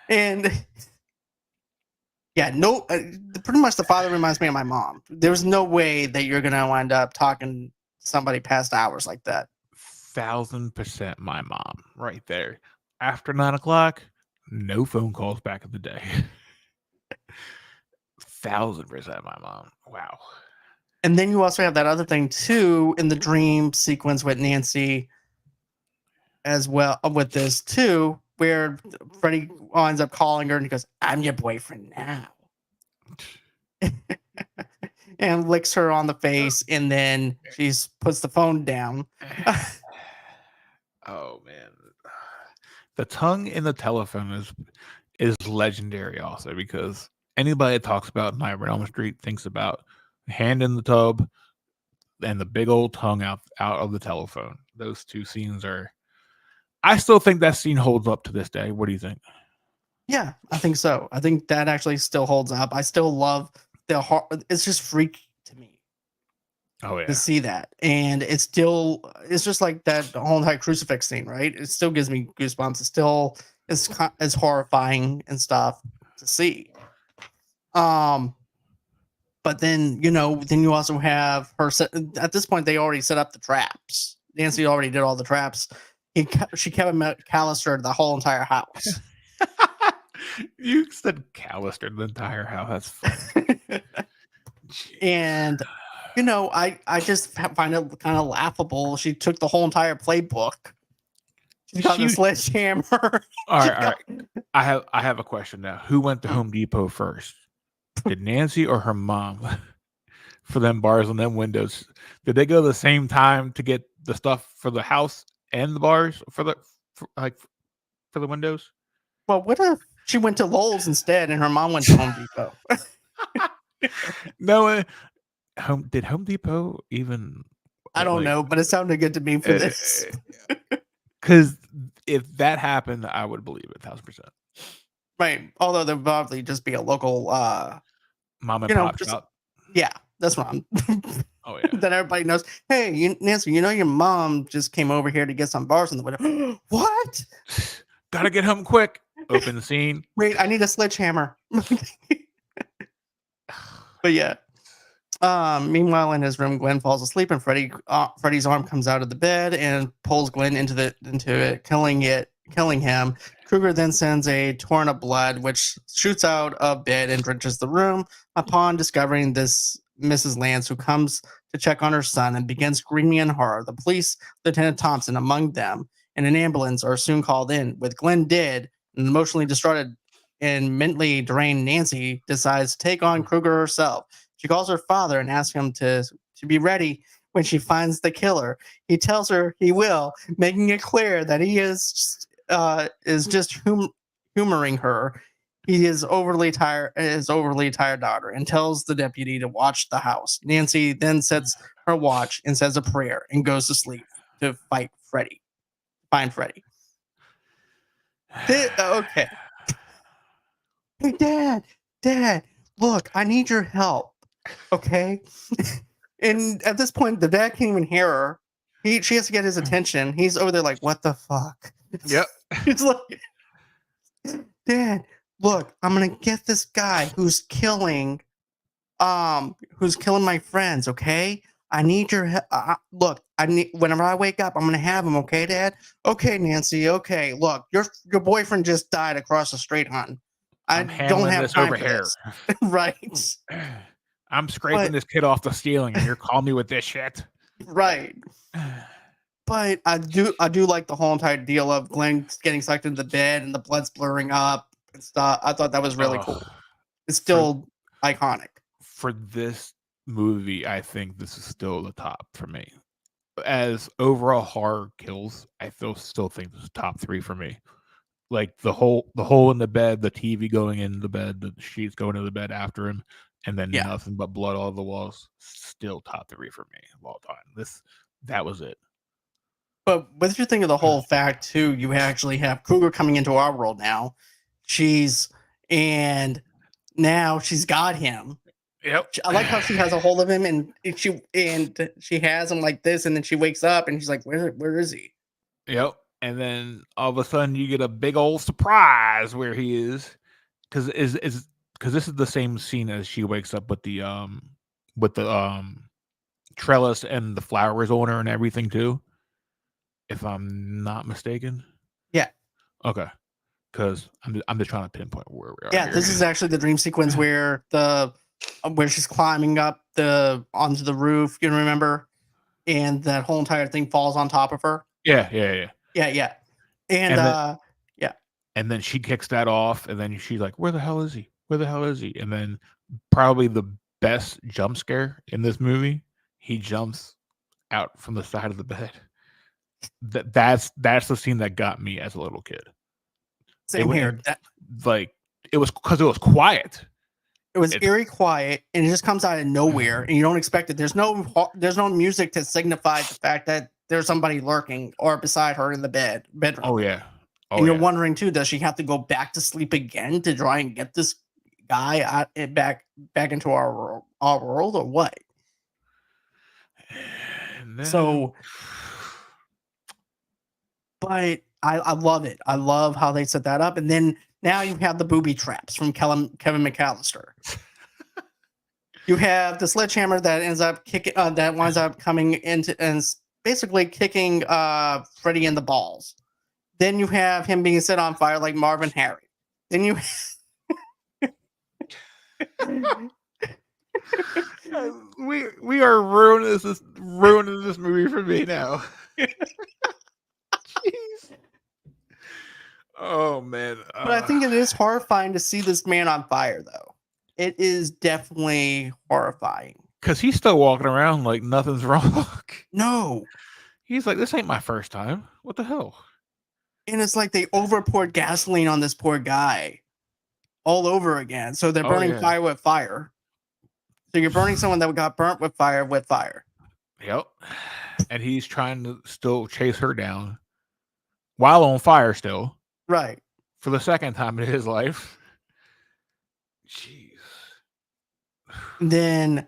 And yeah, no, pretty much the father reminds me of my mom. There's no way that you're gonna wind up talking to somebody past hours like that. 1000% my mom right there. After 9 o'clock, no phone calls back in the day. 1000% my mom. Wow. And then you also have that other thing too in the dream sequence with Nancy as well with this too, where Freddy winds up calling her and he goes, "I'm your boyfriend now." And licks her on the face, and then she puts the phone down. Oh man. The tongue in the telephone is legendary also because anybody that talks about Nightmare on Elm Street thinks about hand in the tub and the big old tongue out of the telephone. Those two scenes are I still think that scene holds up to this day. What do you think? Yeah, I think so. I think that actually still holds up. I still love it's just freaky to me Oh to yeah. see that. And it's just like that whole entire crucifix scene, right? It still gives me goosebumps. It still is horrifying and stuff to see. But then, then you also have her at this point, they already set up the traps. Nancy already did all the traps. She Kevin McAllister the whole entire house. You said Callister the entire house. That's funny. And I just find it kind of laughable. She took the whole entire playbook. She got the sledgehammer. All right. I have a question now. Who went to Home Depot first? Did Nancy or her mom for them bars and them windows? Did they go the same time to get the stuff for the house and the bars for the windows? Well, what if she went to Lowe's instead and her mom went to Home Depot? No, did Home Depot even? I don't know, but it sounded good to me for this. Because if that happened, I would believe it 1000%. Right. Although there'd probably just be a local mom and pop shop. Yeah, that's wrong. Oh yeah. That everybody knows. Hey, Nancy, your mom just came over here to get some bars in the window. What? Gotta get home quick. Open the scene. Wait, I need a sledgehammer. But yeah. Meanwhile, in his room, Glenn falls asleep, and Freddy's arm comes out of the bed and pulls Glenn into it, killing him. Krueger then sends a torrent of blood, which shoots out of bed and drenches the room. Upon discovering this, Mrs. Lance, who comes to check on her son and begins screaming in horror. The police, Lieutenant Thompson among them, and an ambulance are soon called in. With Glenn dead, an emotionally distraught and mentally drained Nancy decides to take on Krueger herself. She calls her father and asks him to be ready when she finds the killer. He tells her he will, making it clear that he is just humoring her. He is overly tired, his overly tired daughter, and tells the deputy to watch the house. Nancy then sets her watch and says a prayer and goes to sleep to find Freddy. Okay. Hey, Dad, look, I need your help. Okay. And at this point, the dad can't even hear her. She has to get his attention. He's over there like, what the fuck? Yep. It's like, Dad, look, I'm gonna get this guy who's killing my friends, okay? I need your help. Look, whenever I wake up, I'm gonna have him, okay, Dad? Okay, Nancy, okay. Look, your boyfriend just died across the street, hon. I don't have this time over for here. this. Right. I'm scraping this kid off the ceiling, and you're calling me with this shit. Right. But I do like the whole entire deal of Glenn getting sucked into the bed and the blood's blurring up and stuff. I thought that was really cool. It's still iconic. For this movie, I think this is still the top for me. As overall horror kills, I still think this is top 3 for me. Like the hole in the bed, the TV going into the bed, the sheets going into the bed after him, and then nothing but blood all over the walls. Still top 3 for me of all time. That was it. But what did you think of the whole fact too? You actually have Krueger coming into our world now. Now she's got him. Yep. I like how she has a hold of him and she has him like this, and then she wakes up and she's like, where is he? Yep. And then all of a sudden you get a big old surprise where he is, because this is the same scene as she wakes up with the trellis and the flowers on her and everything too, if I'm not mistaken. Yeah. Okay. Because I'm just trying to pinpoint where we are. Yeah, this is actually the dream sequence where she's climbing up onto the roof. You remember, and that whole entire thing falls on top of her. Yeah. And then she kicks that off, and then she's like, "Where the hell is he? Where the hell is he?" And then probably the best jump scare in this movie, he jumps out from the side of the bed. That's the scene that got me as a little kid. Same here. It was because it was quiet. It was eerie quiet, and it just comes out of nowhere, and you don't expect it. There's no music to signify the fact that there's somebody lurking or beside her in the bedroom. Oh yeah. And you're wondering too, does she have to go back to sleep again to try and get this guy back into our world, or what? So, but I love it. I love how they set that up, and then now you have the booby traps from Kevin McAllister. You have the sledgehammer that ends up kicking, that winds up coming into and basically kicking Freddy in the balls. Then you have him being set on fire like Marvin Harry. Then you we are ruining this movie for me now. Jeez. Oh man. But I think it is horrifying to see this man on fire, though. It is definitely horrifying. Because he's still walking around like nothing's wrong. No. He's like, this ain't my first time. What the hell? And it's like they overpoured gasoline on this poor guy all over again. So they're burning fire with fire. So you're burning someone that got burnt with fire with fire. Yep. And he's trying to still chase her down while on fire still. Right. For the second time in his life. Jeez. Then,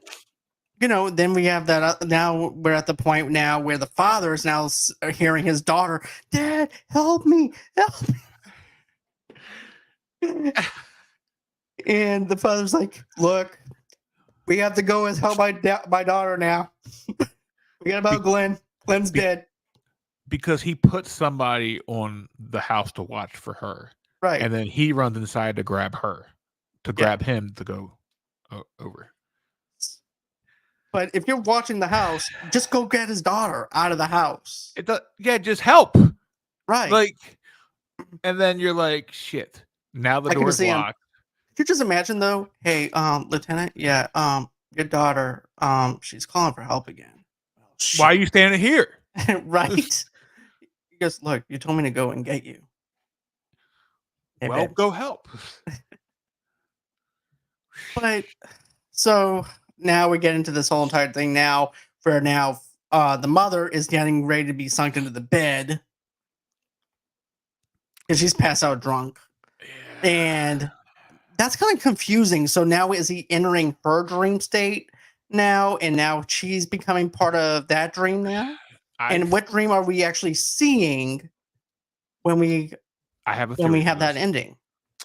then we have that. Now we're at the point now where the father is now hearing his daughter, "Dad, help me, help me." And the father's like, "Look, we have to go and help my daughter now. Forget about Glenn. Glenn's dead." Because he put somebody on the house to watch for her. Right. And then he runs inside to grab her, to grab him to go over. But if you're watching the house, just go get his daughter out of the house. Yeah, just help. Right. Like, and then you're like, shit. Now the I can door's see him. locked. Could you just imagine though? Hey, Lieutenant, yeah, your daughter, she's calling for help again. Oh, Why are shit. you standing here? Right? He goes, look, you told me to go and get you. Hey, Well, babe. go help. But so now we get into this whole entire thing now where now the mother is getting ready to be sunk into the bed because she's passed out drunk. Yeah. And that's kind of confusing. So now is he entering her dream state now? And now she's becoming part of that dream now? And what dream are we actually seeing when we I have a when theory we for have that this. ending?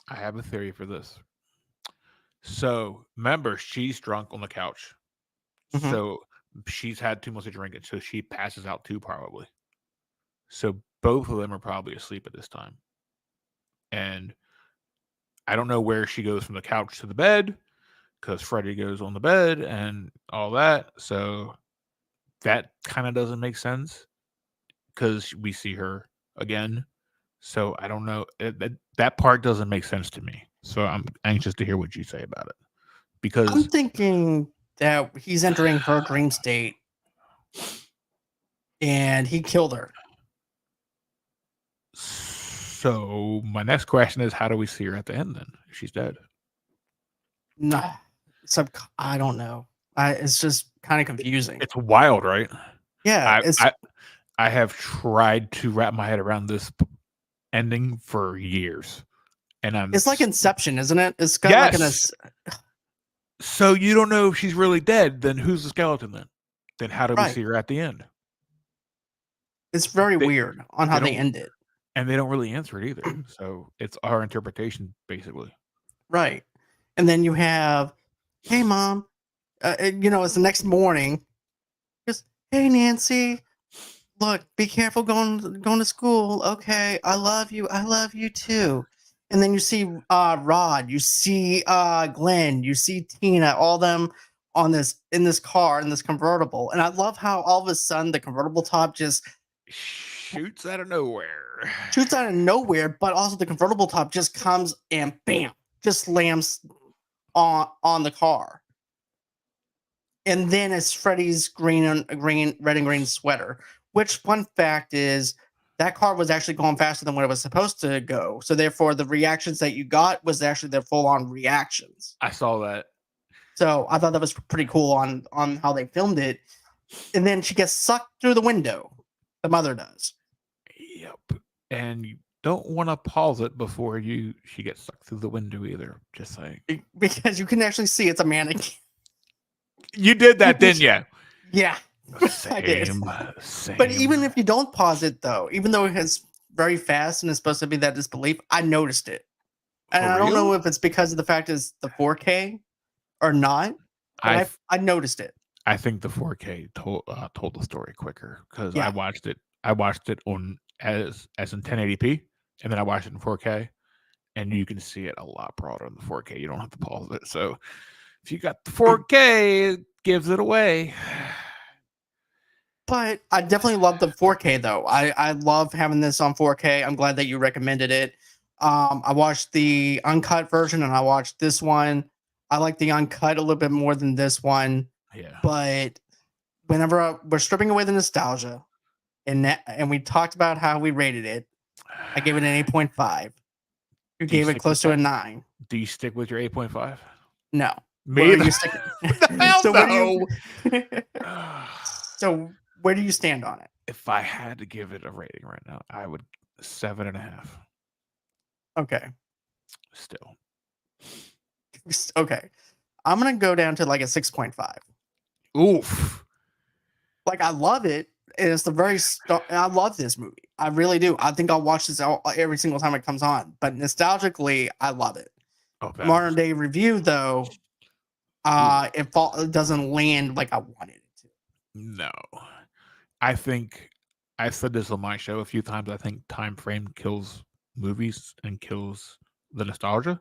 I have a theory for this. So remember, she's drunk on the couch. Mhm. So she's had too much to drink, and so she passes out too, probably. So both of them are probably asleep at this time. And I don't know where she goes from the couch to the bed, because Freddy goes on the bed and all that. So that kind of doesn't make sense because we see her again. So I don't know. That part doesn't make sense to me. So I'm anxious to hear what you say about it. I'm Because thinking that he's entering her dream state and he killed her. so my next question is, how do we see her at the end then? If she's dead. No, I don't know. It's just kind of confusing. It's wild, right? Yeah, I have tried to wrap my head around this ending for years, and it's like Inception, isn't it? It's got yes. So you don't know if she's really dead. Then who's the skeleton? Then how do we see her at the end? It's very weird on how they end it, and they don't really answer it either. So it's our interpretation, basically. Right. And then you have, hey mom, it's the next morning. Just, hey Nancy, look, be careful going to school. Okay, I love you too. And then you see Rod, you see Glenn, you see Tina, all them in this car, in this convertible. And I love how all of a sudden the convertible top just shoots out of nowhere. But also the convertible top just comes and bam, just slams on the car. And then it's Freddy's red and green sweater. Which, fun fact is, that car was actually going faster than what it was supposed to go. So therefore, the reactions that you got was actually their full-on reactions. I saw that. So I thought that was pretty cool on how they filmed it. And then she gets sucked through the window. The mother does. Yep. And you don't want to pause it before she gets sucked through the window either. Just saying. Because you can actually see it's a mannequin. You did that, didn't you? Yeah. I did. Same. But even if you don't pause it, though, even though it's very fast and it's supposed to be that disbelief, I noticed it. And I don't know if it's because of the fact it's the 4K or not, but I noticed it. I think the 4K told the story quicker because I watched it. I watched it on as in 1080p, and then I watched it in 4K, and you can see it a lot broader in the 4K. You don't have to pause it. So if you got the 4K, it gives it away. But I definitely love the 4K though. I love having this on 4K. I'm glad that you recommended it. I watched the uncut version and I watched this one. I like the uncut a little bit more than this one. Yeah. But whenever we're stripping away the nostalgia, and we talked about how we rated it, I gave it an 8.5. You gave it close to a 9. Do you stick with your 8.5? No. Me? So where do you stand on it? If I had to give it a rating right now, I would 7.5. Okay. Still. Okay. I'm gonna go down to like a 6.5. Oof. Like I love it. It's the I love this movie. I really do. I think I'll watch this every single time it comes on. But nostalgically, I love it. Modern day review though, it doesn't land like I wanted it to. No. I think I said this on my show a few times. I think time frame kills movies and kills the nostalgia.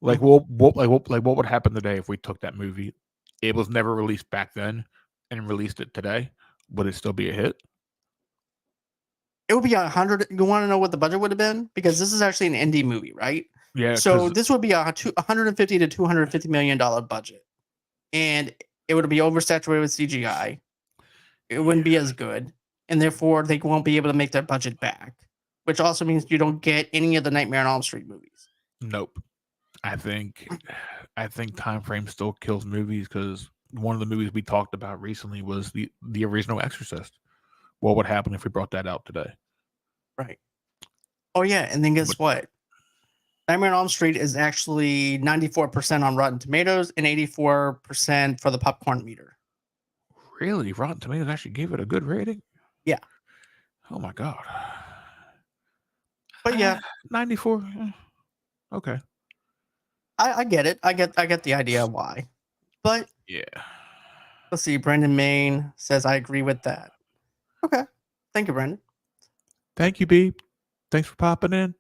Like what would happen today if we took that movie it was never released back then and released it today, would it still be a hit? It would be 100. You want to know what the budget would have been? Because this is actually an indie movie, right? Yeah, So because this would be a 150 to 250 million dollar budget, and it would be oversaturated with CGI. It wouldn't be as good, and therefore they won't be able to make their budget back. Which also means you don't get any of the Nightmare on Elm Street movies. nope. I think time frame still kills movies because one of the movies we talked about recently was the original Exorcist. What would happen if we brought that out today? Right. Oh yeah, and then guess what? Nightmare on Elm Street is actually 94% on Rotten Tomatoes and 84% for the popcorn meter. Really? Rotten Tomatoes actually gave it a good rating? Yeah. Oh my god. But yeah, 94. Okay. I get it. I get the idea of why. But Yeah. let's see. Brendan Main says I agree with that. Okay. Thank you, Brendan. Thank you, B. Thanks for popping in.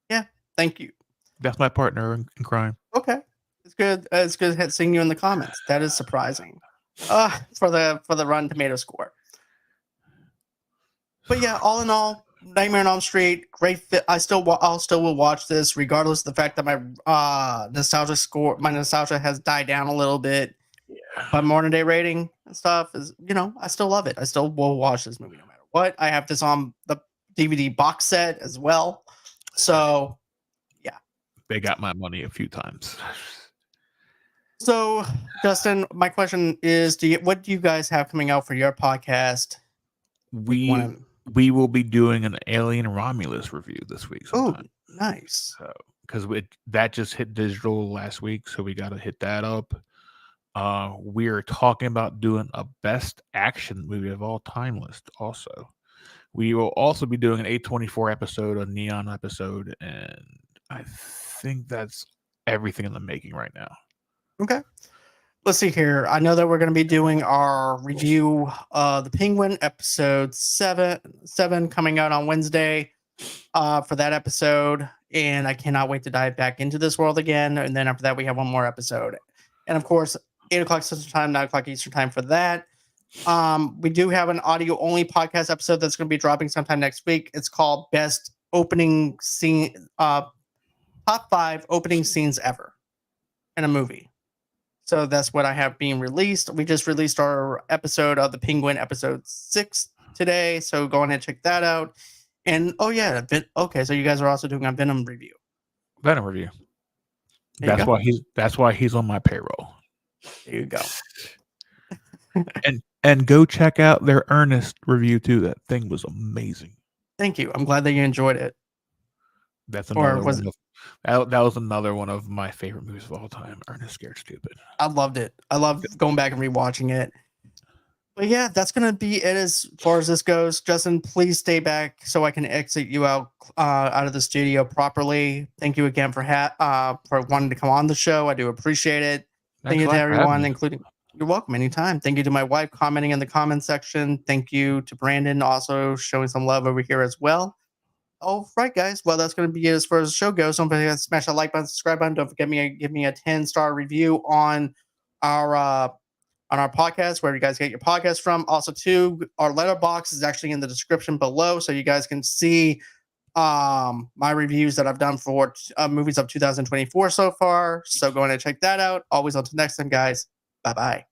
Yeah. Thank you. That's my partner in crime. Okay. It's good. It's good seeing you in the comments. That is surprising. For the Rotten Tomato score. But yeah, all in all, Nightmare on Elm Street, great fit. I'll still will watch this regardless of the fact that my nostalgia has died down a little bit. Yeah. But modern day rating and stuff is, I still love it. I still will watch this movie no matter what. I have this on the DVD box set as well. So yeah. They got my money a few times. So Justin, my question is, what do you guys have coming out for your podcast? We will be doing an Alien Romulus review this week sometime. Oh, nice. So, because that just hit digital last week, so we got to hit that up. We're talking about doing a best action movie of all time list also. We will also be doing an A24 episode, a Neon episode, and I think that's everything in the making right now. Okay. Let's see here. I know that we're going to be doing our review of The Penguin episode 7 coming out on Wednesday for that episode. And I cannot wait to dive back into this world again. And then after that, we have one more episode. And of course, 8 o'clock Central Time, 9 o'clock Eastern Time for that. We do have an audio only podcast episode that's going to be dropping sometime next week. It's called Best Opening Scene, Top 5 Opening Scenes Ever in a Movie. So that's what I have being released. We just released our episode of The Penguin, episode 6 today. So go ahead and check that out. And okay, so you guys are also doing a Venom review. Venom review. That's why he's on my payroll. There you go. and go check out their Ernest review too. That thing was amazing. Thank you. I'm glad that you enjoyed it. That's another that was another one of my favorite movies of all time. Ernest Scared Stupid. I loved it. I love going back and rewatching it. But yeah, that's gonna be it as far as this goes. Justin, please stay back so I can exit you out of the studio properly. Thank you again for wanting to come on the show. I do appreciate it. Thank you to everyone, including. You're welcome anytime. Thank you to my wife commenting in the comment section. Thank you to Brandon also showing some love over here as well. All right, guys. Well, that's going to be it as far as the show goes. Don't forget to smash that like button, subscribe button. Don't forget give me a 10-star review on our podcast, wherever you guys get your podcast from. Also, too, our letterbox is actually in the description below, so you guys can see my reviews that I've done for movies of 2024 so far. So go ahead and check that out. Always until next time, guys. Bye-bye.